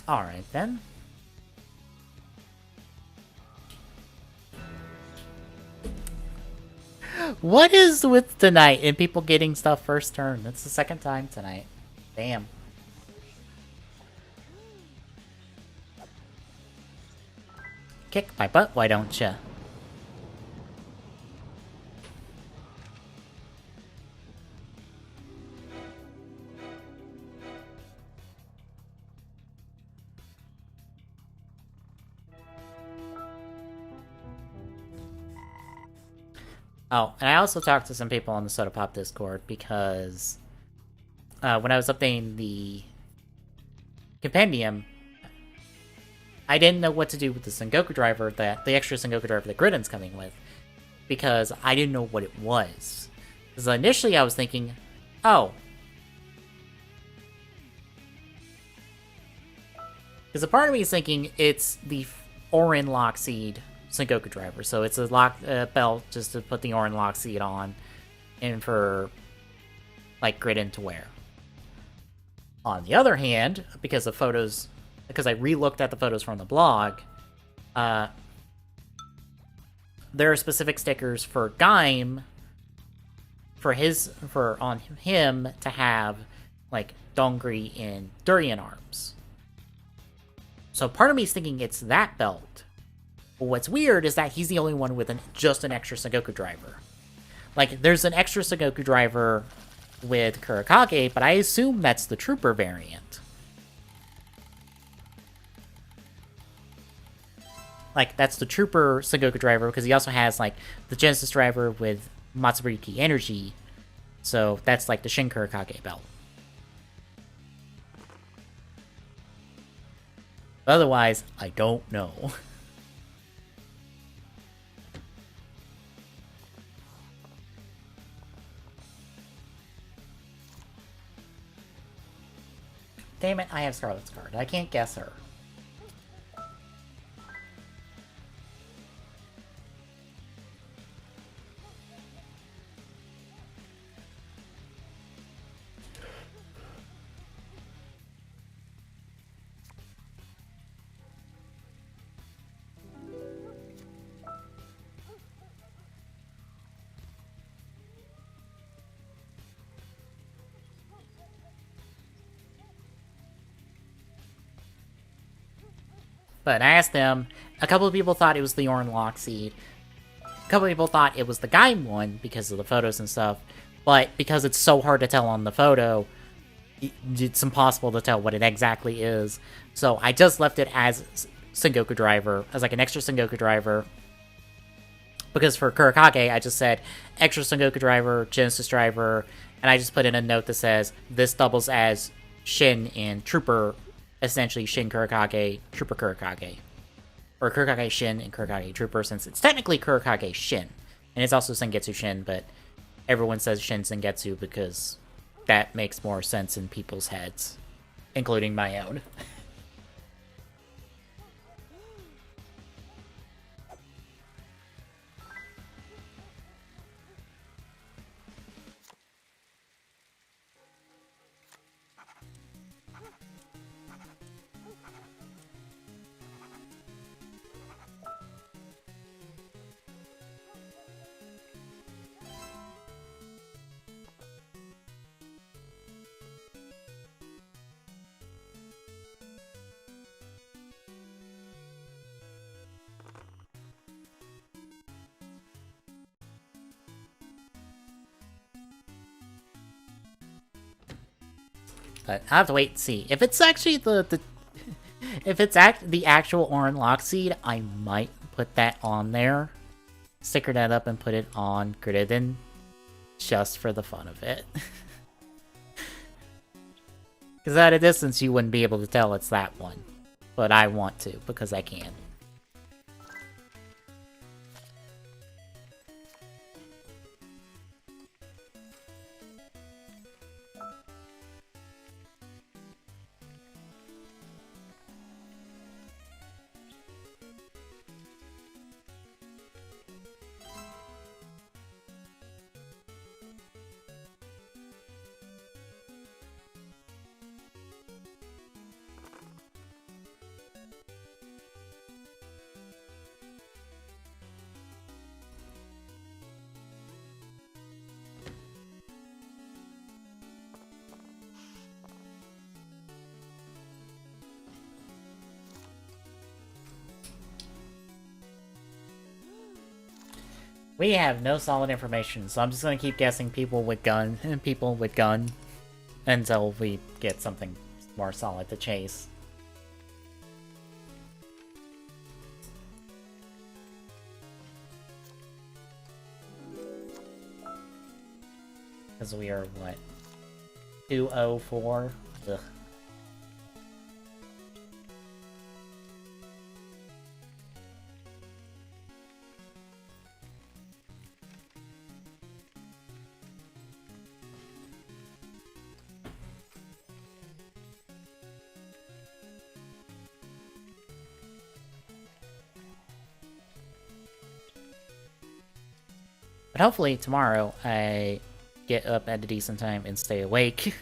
Alright then. What is with tonight and people getting stuff first turn? That's the second time tonight. Damn. Kick my butt, why don't ya? Oh, and I also talked to some people on the Soda Pop Discord because when I was updating the compendium, I didn't know what to do with the Sengoku driver, the extra Sengoku driver that Gridden's coming with, because I didn't know what it was. Because initially I was thinking, oh. Because a part of me is thinking it's the Orin Lockseed Sengoku driver, so it's a lock belt just to put the Orin Lockseed on, and for like Gridden to wear. On the other hand, because I re-looked at the photos from the blog, there are specific stickers for Gaim for on him to have like Dongri and Durian arms. So part of me is thinking it's that belt. But what's weird is that he's the only one with just an extra Sengoku driver. Like, there's an extra Sengoku driver with Kurakage, but I assume that's the Trooper variant. Like, that's the Trooper Sengoku driver, because he also has, like, the Genesis driver with Matsuburi Energy. So, that's, like, the Shin Kurakage belt. Otherwise, I don't know. Damn it, I have Scarlet's card. I can't guess her. But I asked them, a couple of people thought it was the Orin Lockseed. A couple of people thought it was the Gaim one because of the photos and stuff. But because it's so hard to tell on the photo, it's impossible to tell what it exactly is. So I just left it as Sengoku driver, as like an extra Sengoku driver. Because for Kurakage, I just said extra Sengoku driver, Genesis driver, and I just put in a note that says this doubles as Shin and Trooper, essentially Shin Kurakage, Trooper Kurakage. Or Kurakage Shin and Kurakage Trooper, since it's technically Kurakage Shin. And it's also Sengetsu Shin, but everyone says Shin Sengetsu because that makes more sense in people's heads, including my own. But I have to wait and see. If it's actually if it's the actual Orin Lockseed, I might put that on there. sticker that up and put it on Gridded just for the fun of it. Because at a distance you wouldn't be able to tell it's that one. But I want to, because I can. We have no solid information, so I'm just gonna keep guessing people with gun and people with gun until we get something more solid to chase. Because we are, what, 204? Ugh. But hopefully tomorrow I get up at a decent time and stay awake.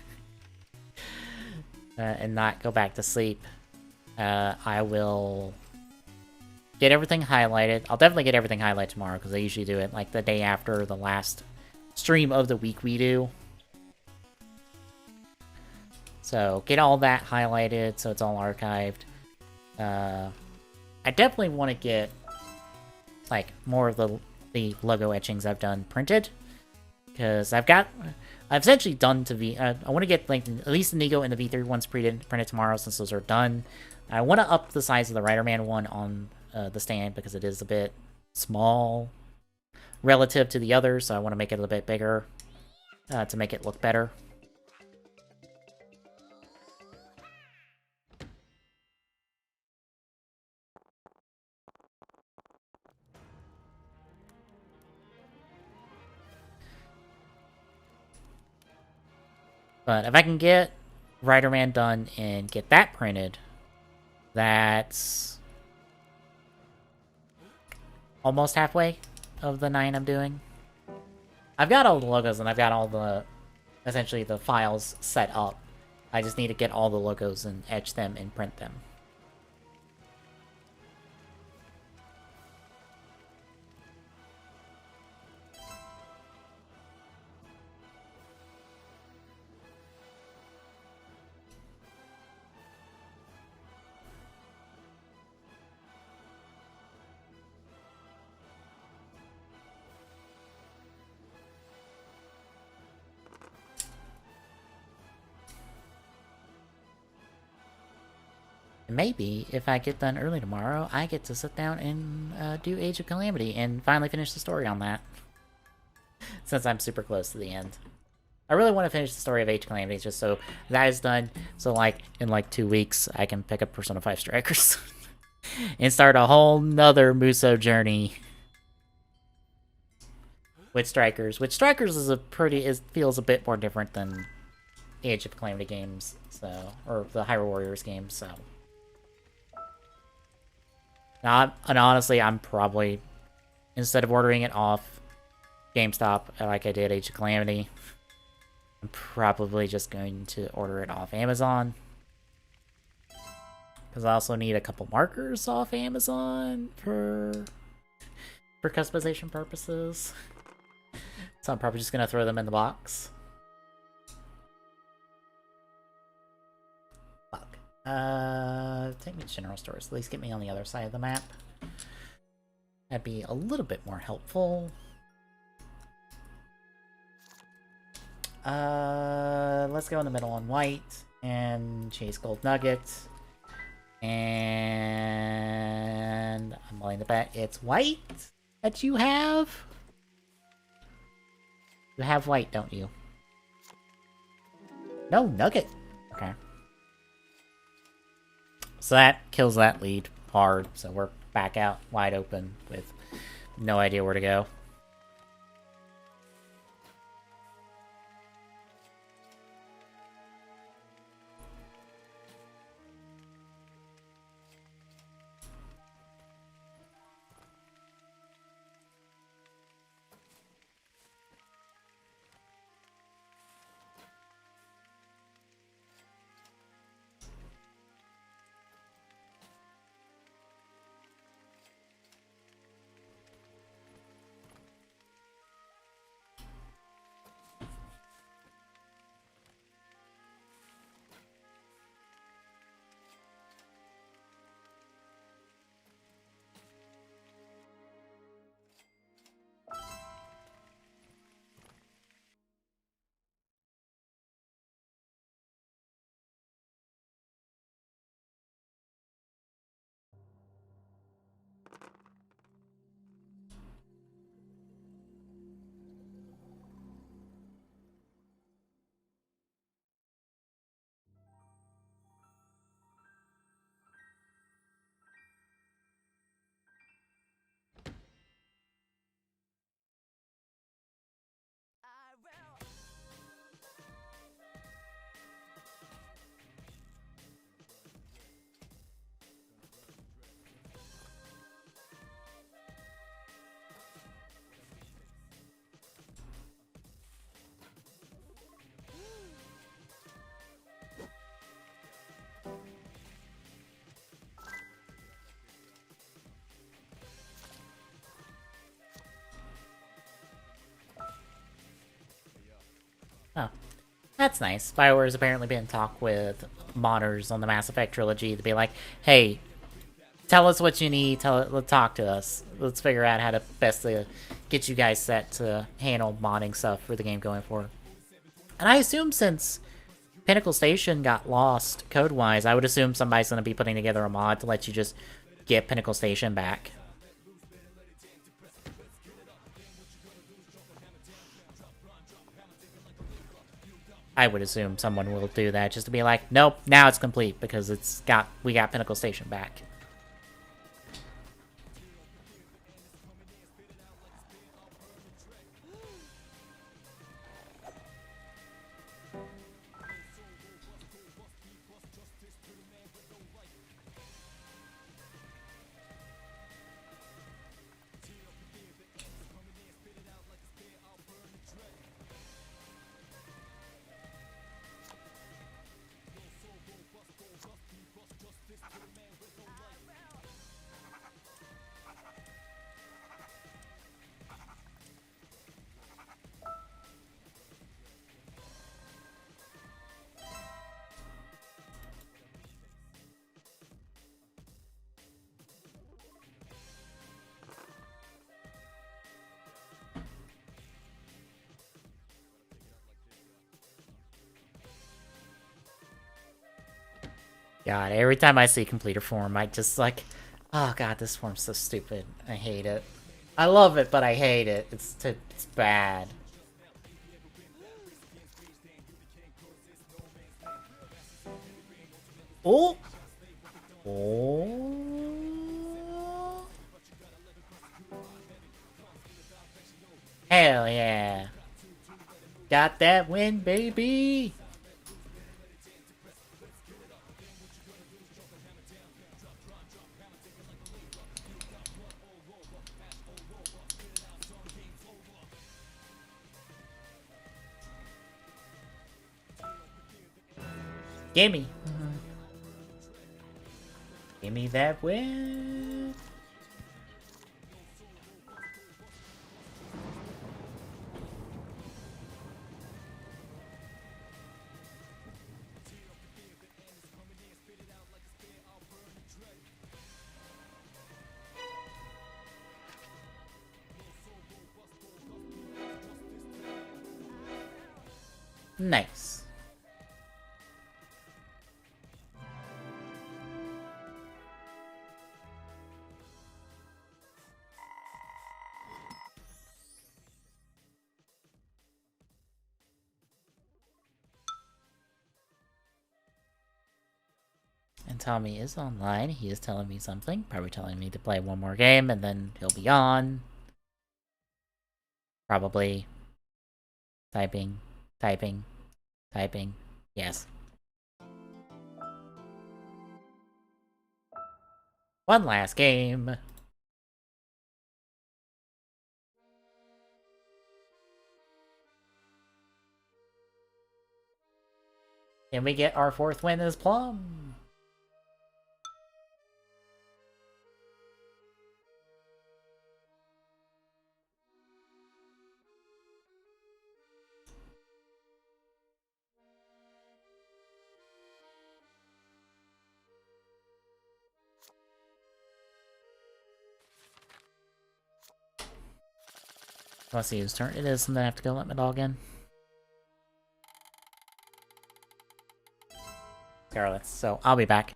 And not go back to sleep. I will get everything highlighted. I'll definitely get everything highlighted tomorrow, because I usually do it like the day after the last stream of the week we do. So get all that highlighted so it's all archived. I definitely want to get like more of the logo etchings I've done printed, because I've essentially done to I want to get like at least the Nigo and the V3 ones printed tomorrow, since those are done. I want to up the size of the Rider-Man one on the stand, because it is a bit small relative to the others, so I want to make it a little bit bigger to make it look better. But if I can get Rider-Man done and get that printed, that's almost halfway of the 9 I'm doing. I've got all the logos and I've got all the, essentially the files set up. I just need to get all the logos and etch them and print them. Maybe, if I get done early tomorrow, I get to sit down and do Age of Calamity and finally finish the story on that. Since I'm super close to the end. I really want to finish the story of Age of Calamity just so that is done. So, like, in like 2 weeks, I can pick up Persona 5 Strikers. And start a whole nother Muso journey. With Strikers. Which Strikers is feels a bit more different than Age of Calamity games. So, or the Hyrule Warriors games, so. Now, and honestly, I'm probably, instead of ordering it off GameStop like I did Age of Calamity, I'm probably just going to order it off Amazon. Because I also need a couple markers off Amazon for customization purposes. So I'm probably just going to throw them in the box. Take me to general stores. At least get me on the other side of the map. That'd be a little bit more helpful. Let's go in the middle on white and chase gold nugget. And I'm willing to bet it's white. that you have? You have white, don't you? No, nugget. Okay. So that kills that lead hard, so we're back out wide open with no idea where to go. Oh, that's nice. BioWare's apparently been in talk with modders on the Mass Effect trilogy to be like, hey, tell us what you need, talk to us. Let's figure out how to best get you guys set to handle modding stuff for the game going forward. And I assume since Pinnacle Station got lost code-wise, I would assume somebody's going to be putting together a mod to let you just get Pinnacle Station back. I would assume someone will do that, just to be like, nope, now it's complete because we got Pinnacle Station back. God, every time I see completer form, I just like, oh god, this form's so stupid. I hate it. I love it, but I hate it. It's bad. Oh! Oh! Hell yeah! Got that win, baby! Gimme! Gimme that win! Nice. Tommy is online. He is telling me something. Probably telling me to play one more game, and then he'll be on. Probably. Typing. Typing. Typing. Yes. One last game. Can we get our 4th win as Plum? Let's see whose turn it is, and then I have to go let my dog in. Scarlet's, so I'll be back.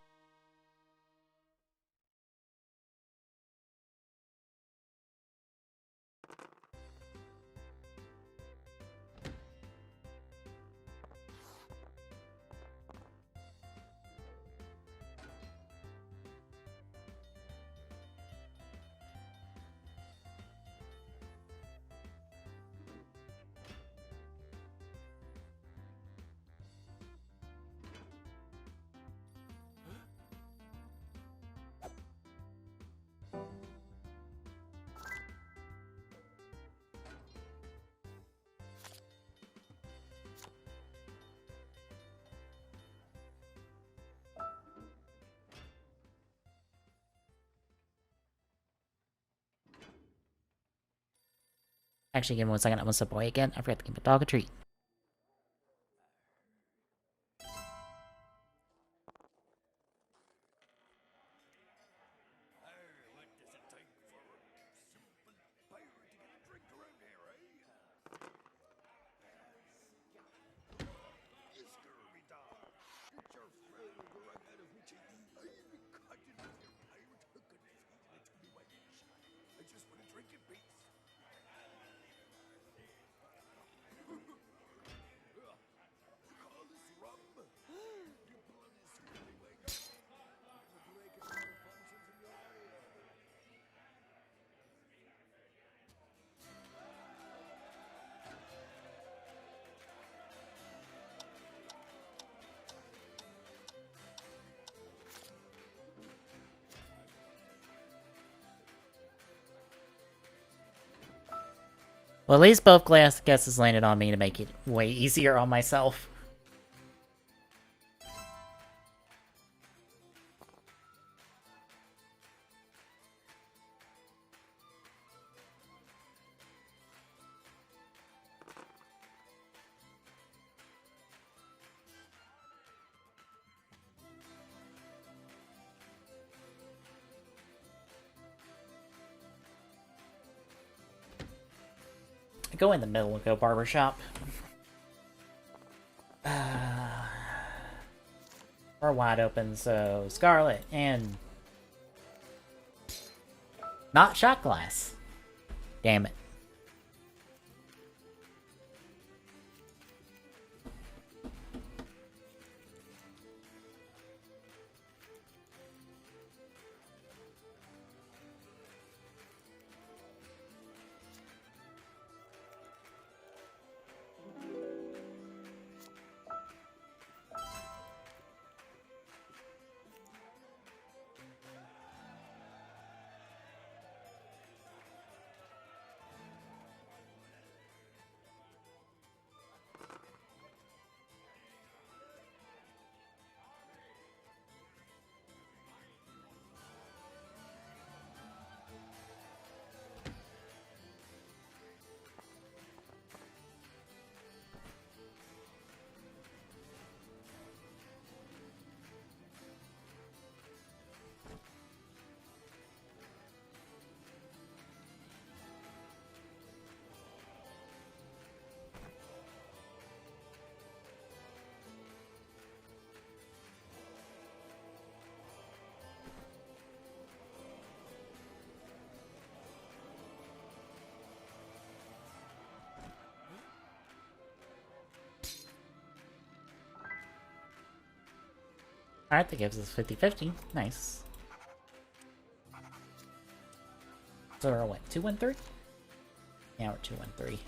Actually, give me 1 second. I'm gonna step away again. I forgot to give my dog a treat. Well, at least both glass guesses landed on me to make it way easier on myself. I go in the middle and go barbershop. We're wide open, so Scarlet and... not shot glass. Damn it. Alright, that gives us 50-50. Nice. So we're what, 2-1-3? Yeah, we're 2-1-3.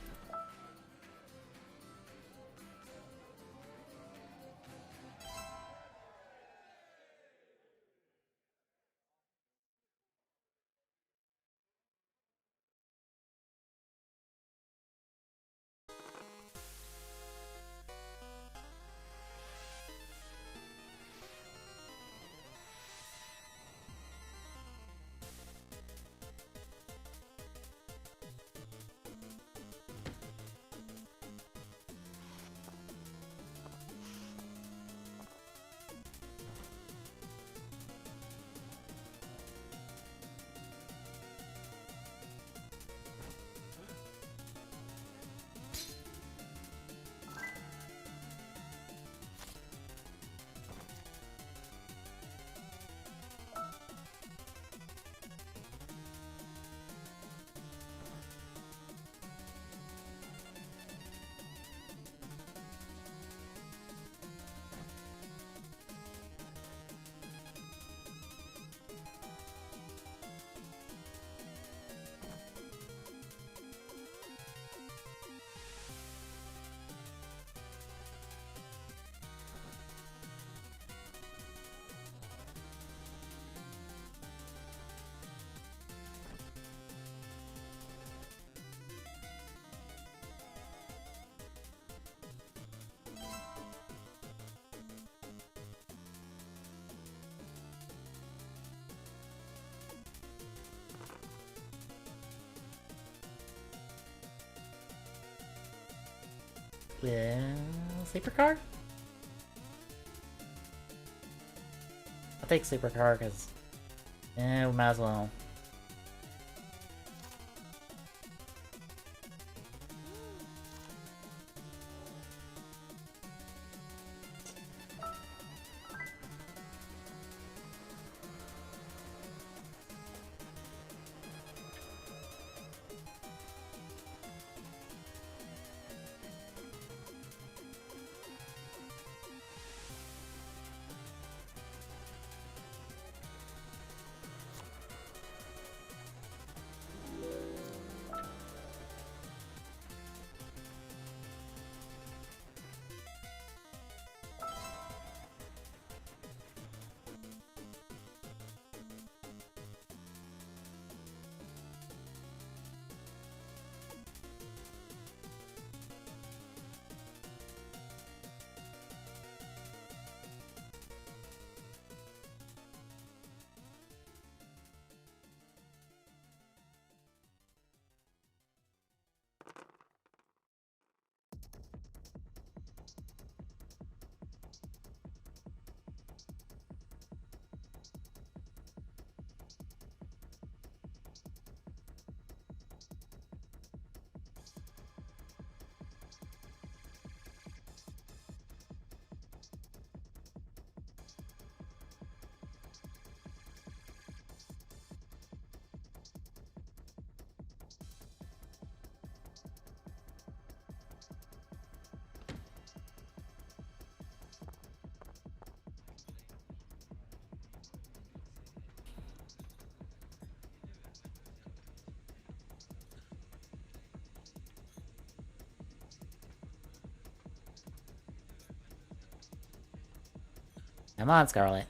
Sleeper car? I'll take sleeper car because we might as well. Come on, Scarlet.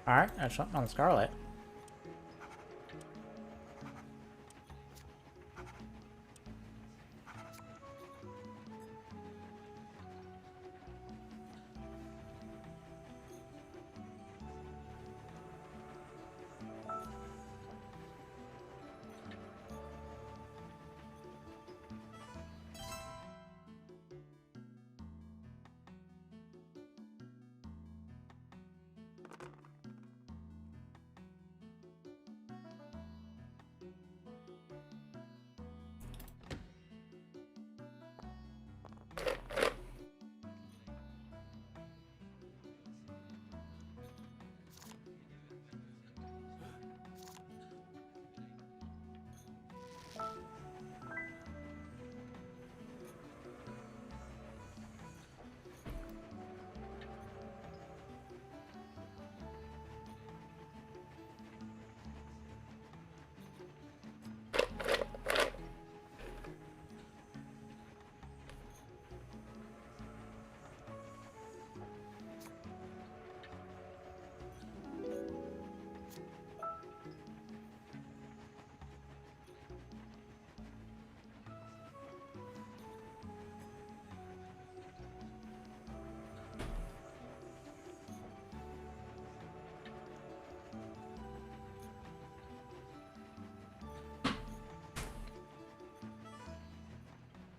Alright, that's something on the Scarlet.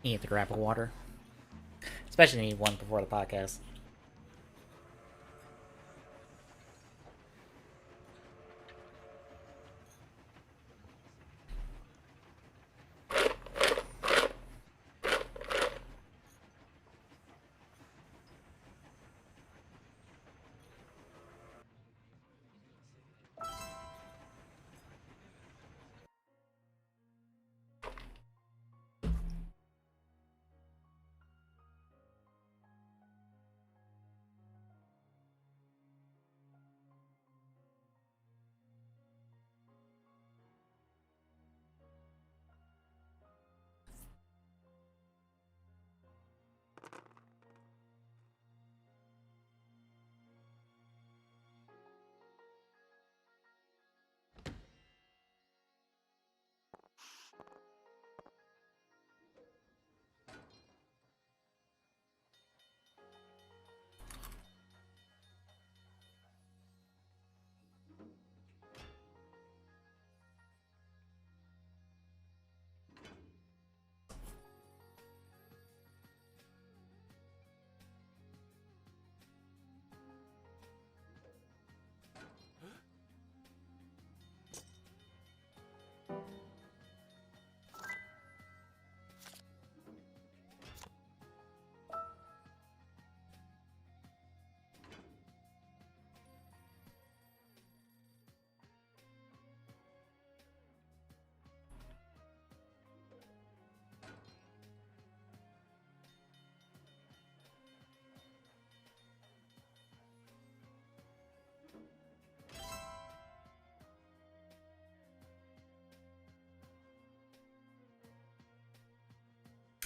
Need to grab a water. Especially need one before the podcast.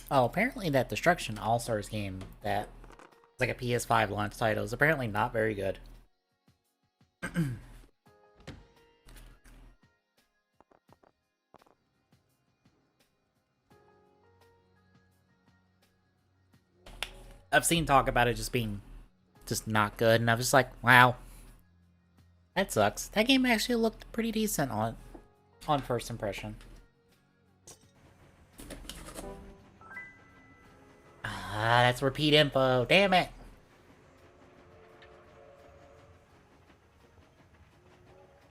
Oh, apparently that Destruction All-Stars game that is like a PS5 launch title is apparently not very good. I've seen talk about it just being just not good, and I was just like, wow, that sucks. That game actually looked pretty decent on first impression. Ah, that's repeat info. Damn it.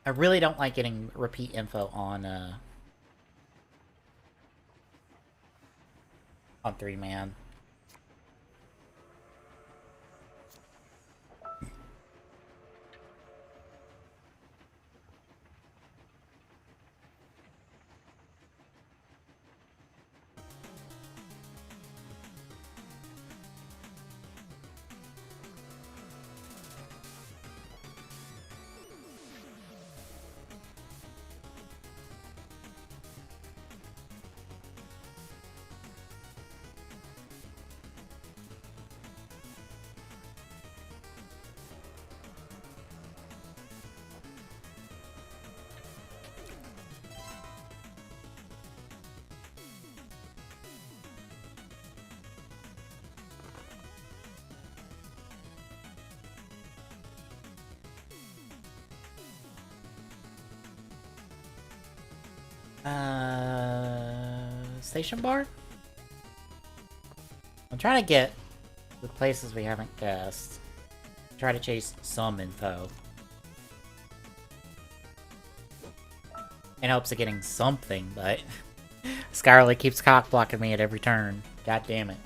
I really don't like getting repeat info on 3-man. Station bar? I'm trying to get the places we haven't guessed. Try to chase some info. In hopes of getting something, but Scarlet keeps cock blocking me at every turn. God damn it.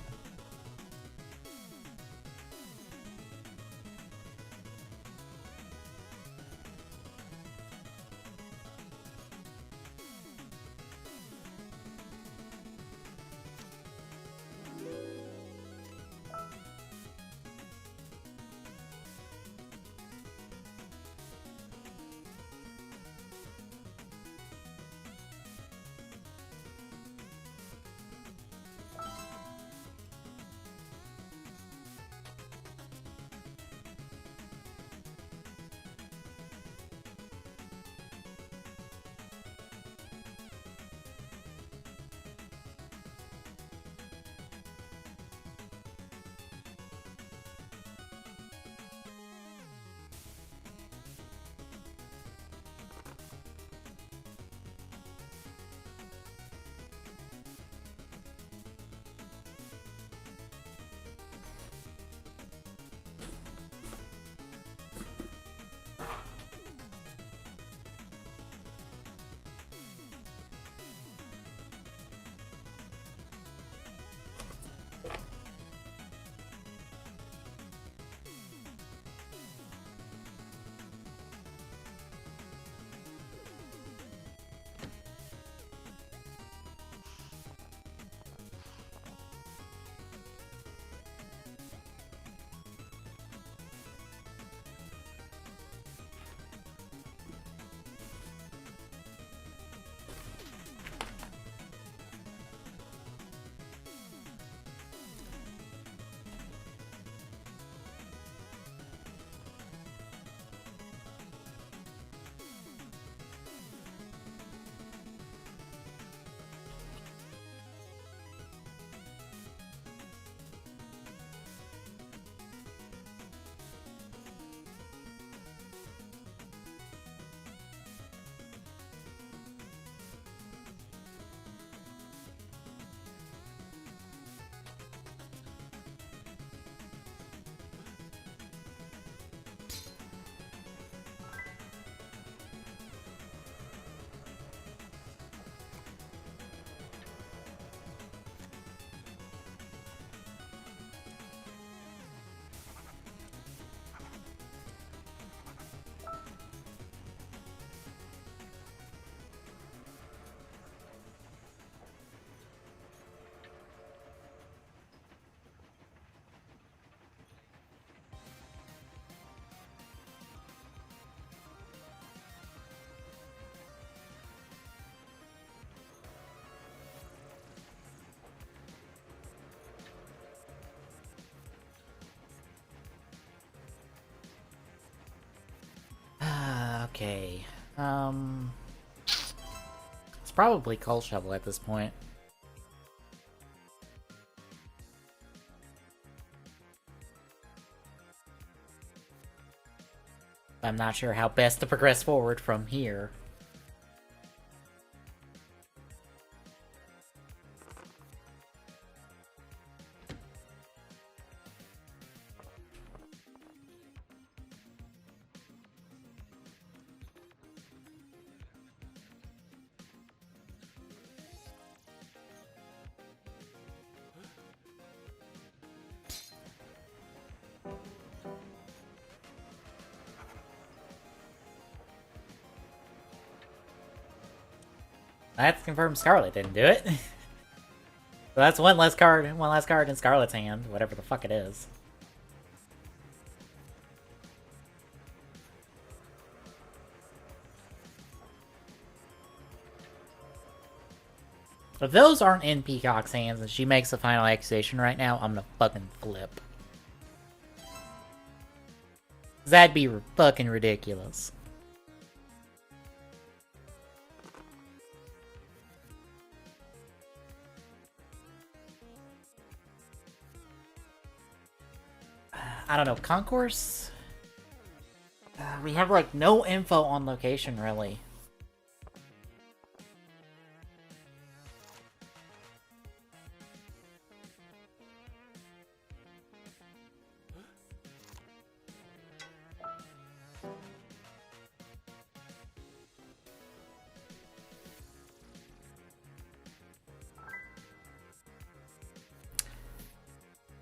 Okay. It's probably Coal Shovel at this point. I'm not sure how best to progress forward from here. That's confirmed Scarlet didn't do it. So that's one less card in Scarlet's hand, whatever the fuck it is. If those aren't in Peacock's hands and she makes the final accusation right now, I'm gonna fucking flip. That'd be fucking ridiculous. I don't know, Concourse? We have, like, no info on location, really.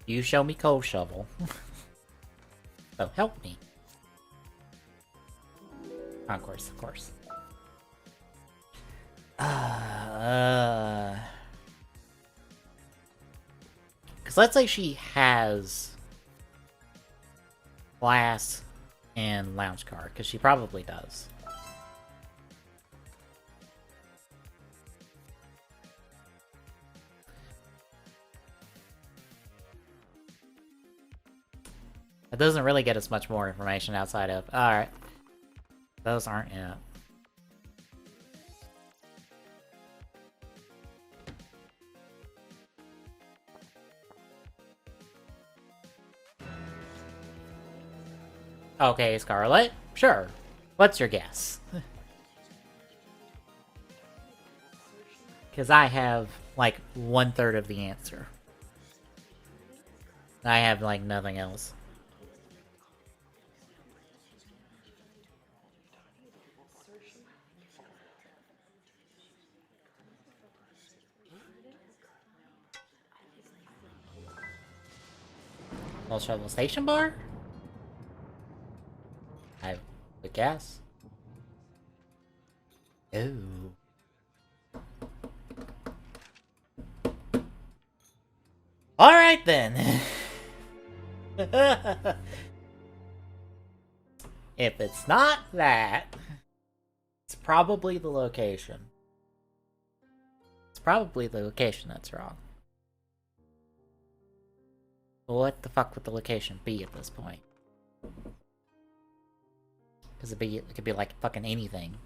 You show me coal shovel. So help me. Of course, of course. Because let's say she has glass and lounge car, because she probably does. It doesn't really get us much more information outside of... Alright. Those aren't it. Okay, Scarlet. Sure. What's your guess? Because I have, like, 1/3 of the answer. I have, like, nothing else. Well, Shovel Station Bar? I would guess. Ooh. Alright then. If it's not that, it's probably the location. It's probably the location that's wrong. What the fuck would the location be at this point? Because it could be like fucking anything.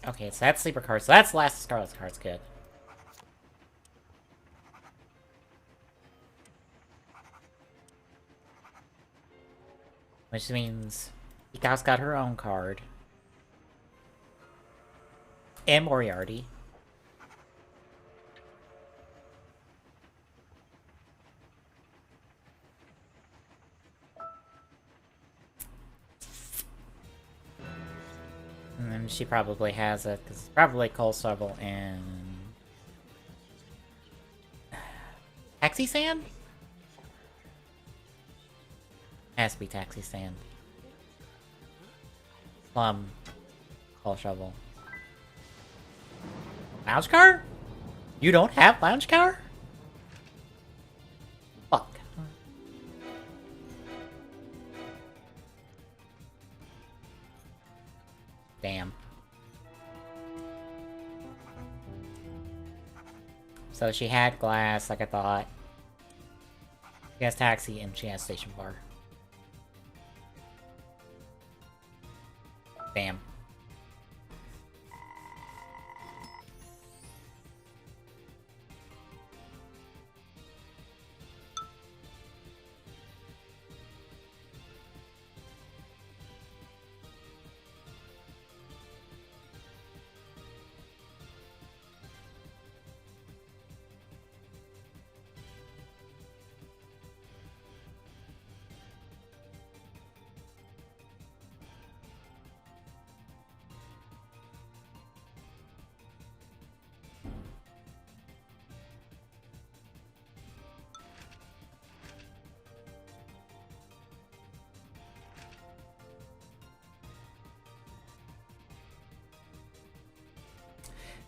Okay, so that's sleeper card. So that's the last Scarlet's card's good. Which means Hika's got her own card. And Moriarty. And then she probably has it, because it's probably Coal Shovel and... Taxi Stand? Has to be Taxi Stand. Plum. Coal Shovel. Lounge car? You don't have lounge car? Fuck. Damn. So she had glass, like I thought. She has taxi and she has station bar. Damn.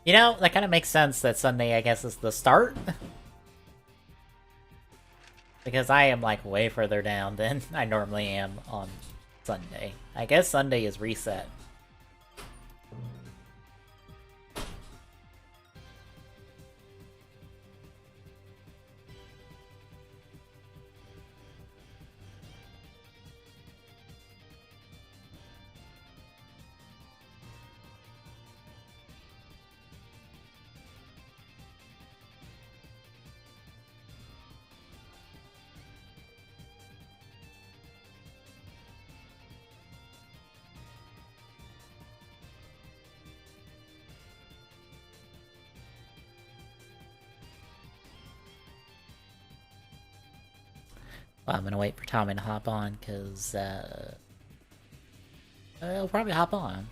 You know, that kind of makes sense that Sunday, I guess, is the start. Because I am, like, way further down than I normally am on Sunday. I guess Sunday is reset. Well, I'm gonna wait for Tommy to hop on, because, he'll probably hop on.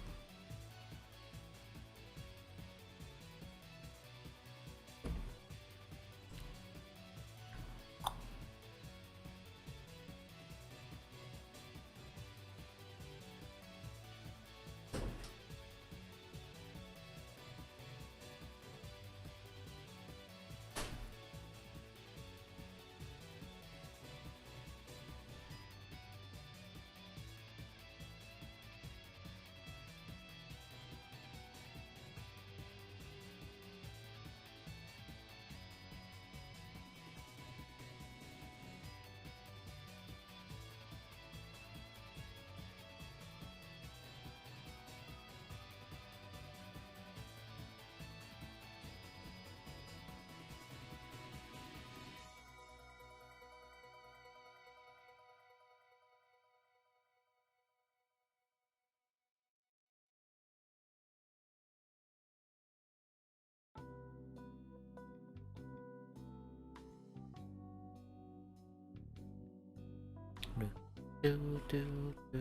Do, do, do.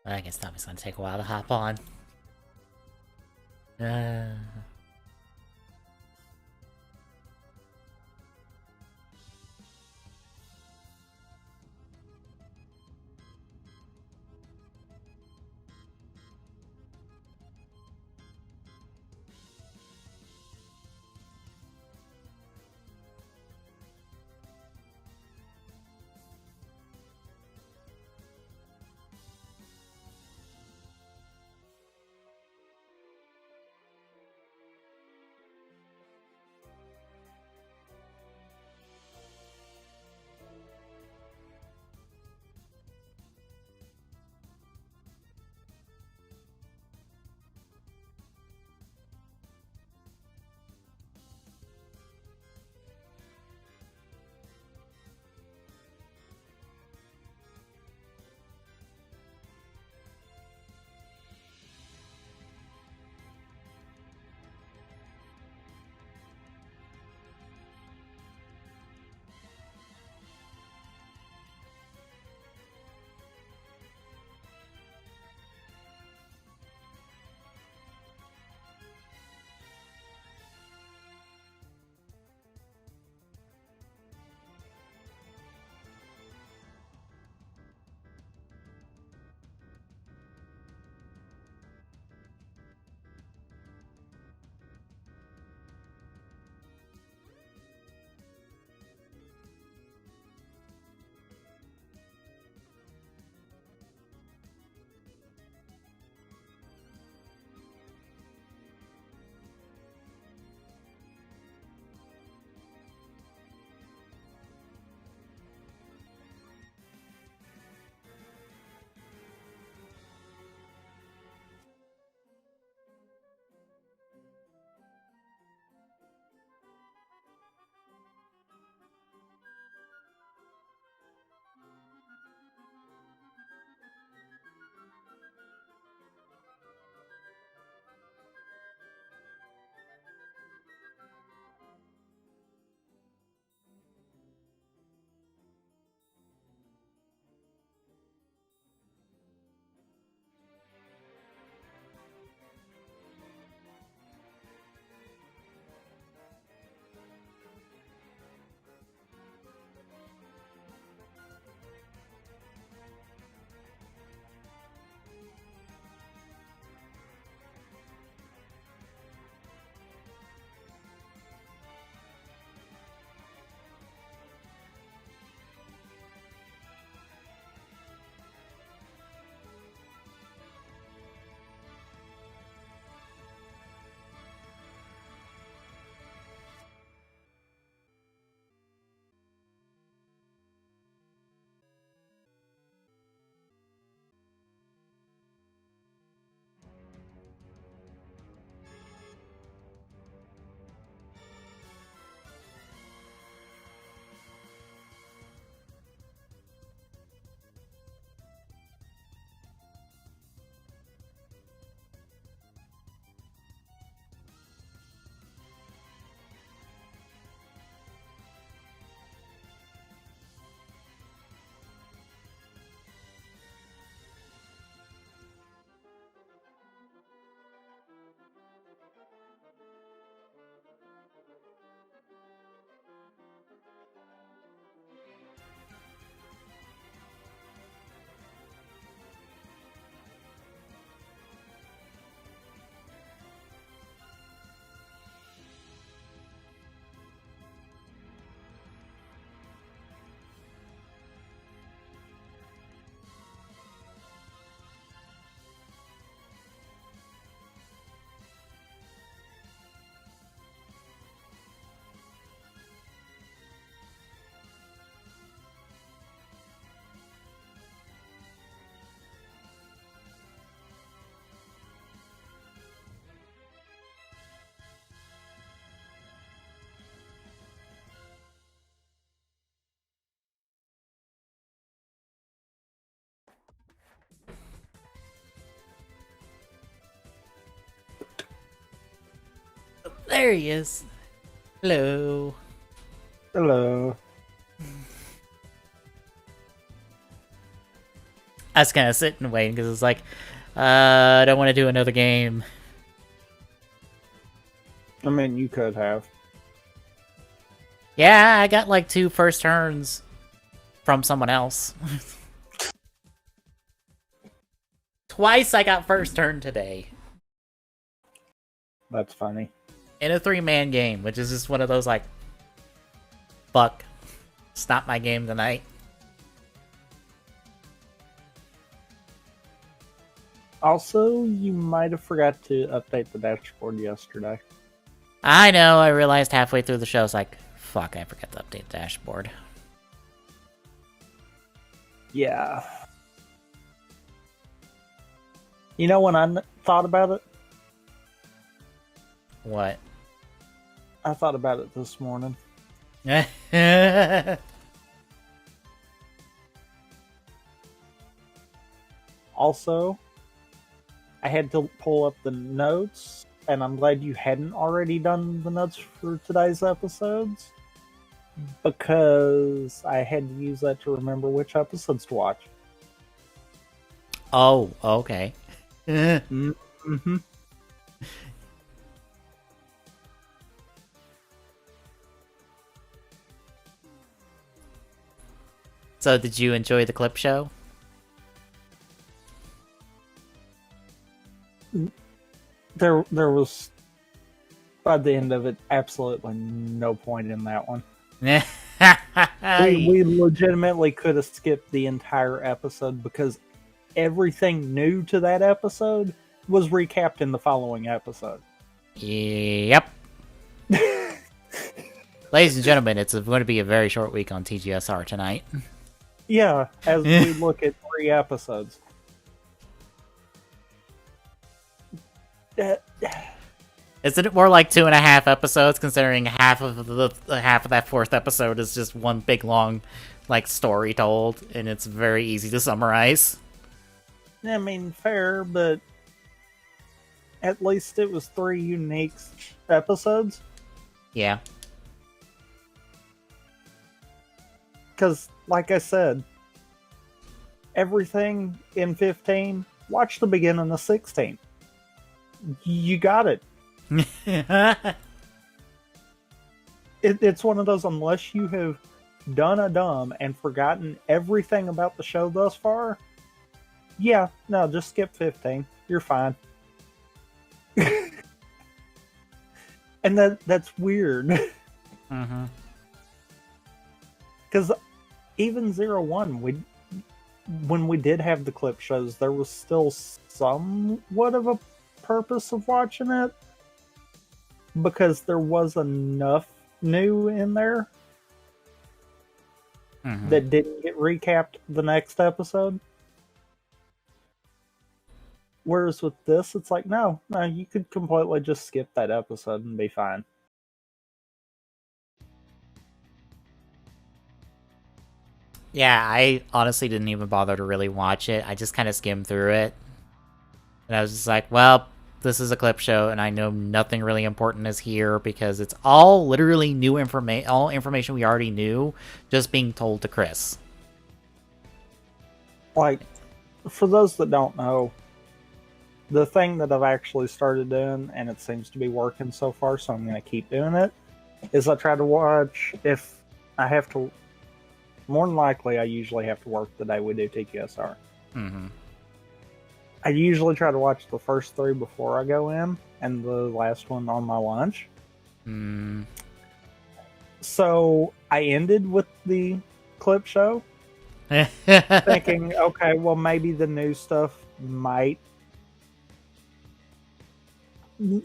I guess Tommy's gonna take a while to hop on. There he is. Hello. Hello. I was kind of sitting and waiting because it's like, I don't want to do another game. I mean, you could have. Yeah, I got like 2 first turns from someone else. Twice I got first turn today. That's funny. In a 3-man game, which is just one of those like, fuck, it's not my game tonight. Also, you might have forgot to update the dashboard yesterday. I know, I realized halfway through the show, I was like, fuck, I forgot to update the dashboard. Yeah. You know when I thought about it? What? I thought about it this morning. Also, I had to pull up the notes, and I'm glad you hadn't already done the notes for today's episodes, because I had to use that to remember which episodes to watch. Oh, okay. Mm-hmm. So, did you enjoy the clip show? There was, by the end of it, absolutely no point in that one. We legitimately could have skipped the entire episode because everything new to that episode was recapped in the following episode. Yep. Ladies and gentlemen, it's going to be a very short week on TGSR tonight. Yeah, as we look at 3 episodes. Isn't it more like 2.5 episodes, considering half of that 4th episode is just one big long, like, story told, and it's very easy to summarize? I mean, fair, but at least it was 3 unique episodes. Yeah. Because, like I said, everything in 15, watch the beginning of 16. You got it. It's one of those, unless you have done a dumb and forgotten everything about the show thus far, yeah, no, just skip 15. You're fine. And that's weird. Mm-hmm. Because even 01, when we did have the clip shows, there was still somewhat of a purpose of watching it, because there was enough new in there that didn't get recapped the next episode. Whereas with this, it's like, no, you could completely just skip that episode and be fine. Yeah, I honestly didn't even bother to really watch it. I just kind of skimmed through it. And I was just like, well, this is a clip show, and I know nothing really important is here because it's all literally new information, all information we already knew, just being told to Chris. Like, for those that don't know, the thing that I've actually started doing, and it seems to be working so far, so I'm going to keep doing it, is I try to watch, if I have to, more than likely I usually have to work the day we do TGSR. Mm-hmm. I usually try to watch the first 3 before I go in, and the last one on my lunch. Mm. So I ended with the clip show, thinking, okay, well, maybe the new stuff might...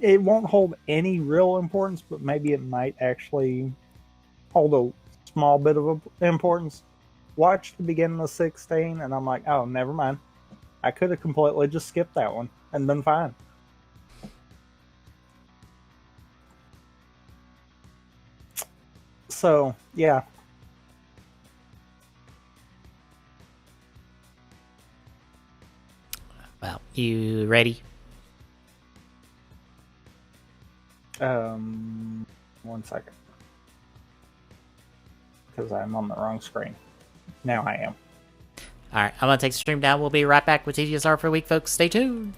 It won't hold any real importance, but maybe it might actually hold a small bit of importance. Watched the beginning of 16, and I'm like, oh, never mind. I could have completely just skipped that one and been fine. So, yeah. Well, you ready? One second. Because I'm on the wrong screen. Now I am. Alright, I'm gonna take the stream down. We'll be right back with TGSR for a week, folks. Stay tuned.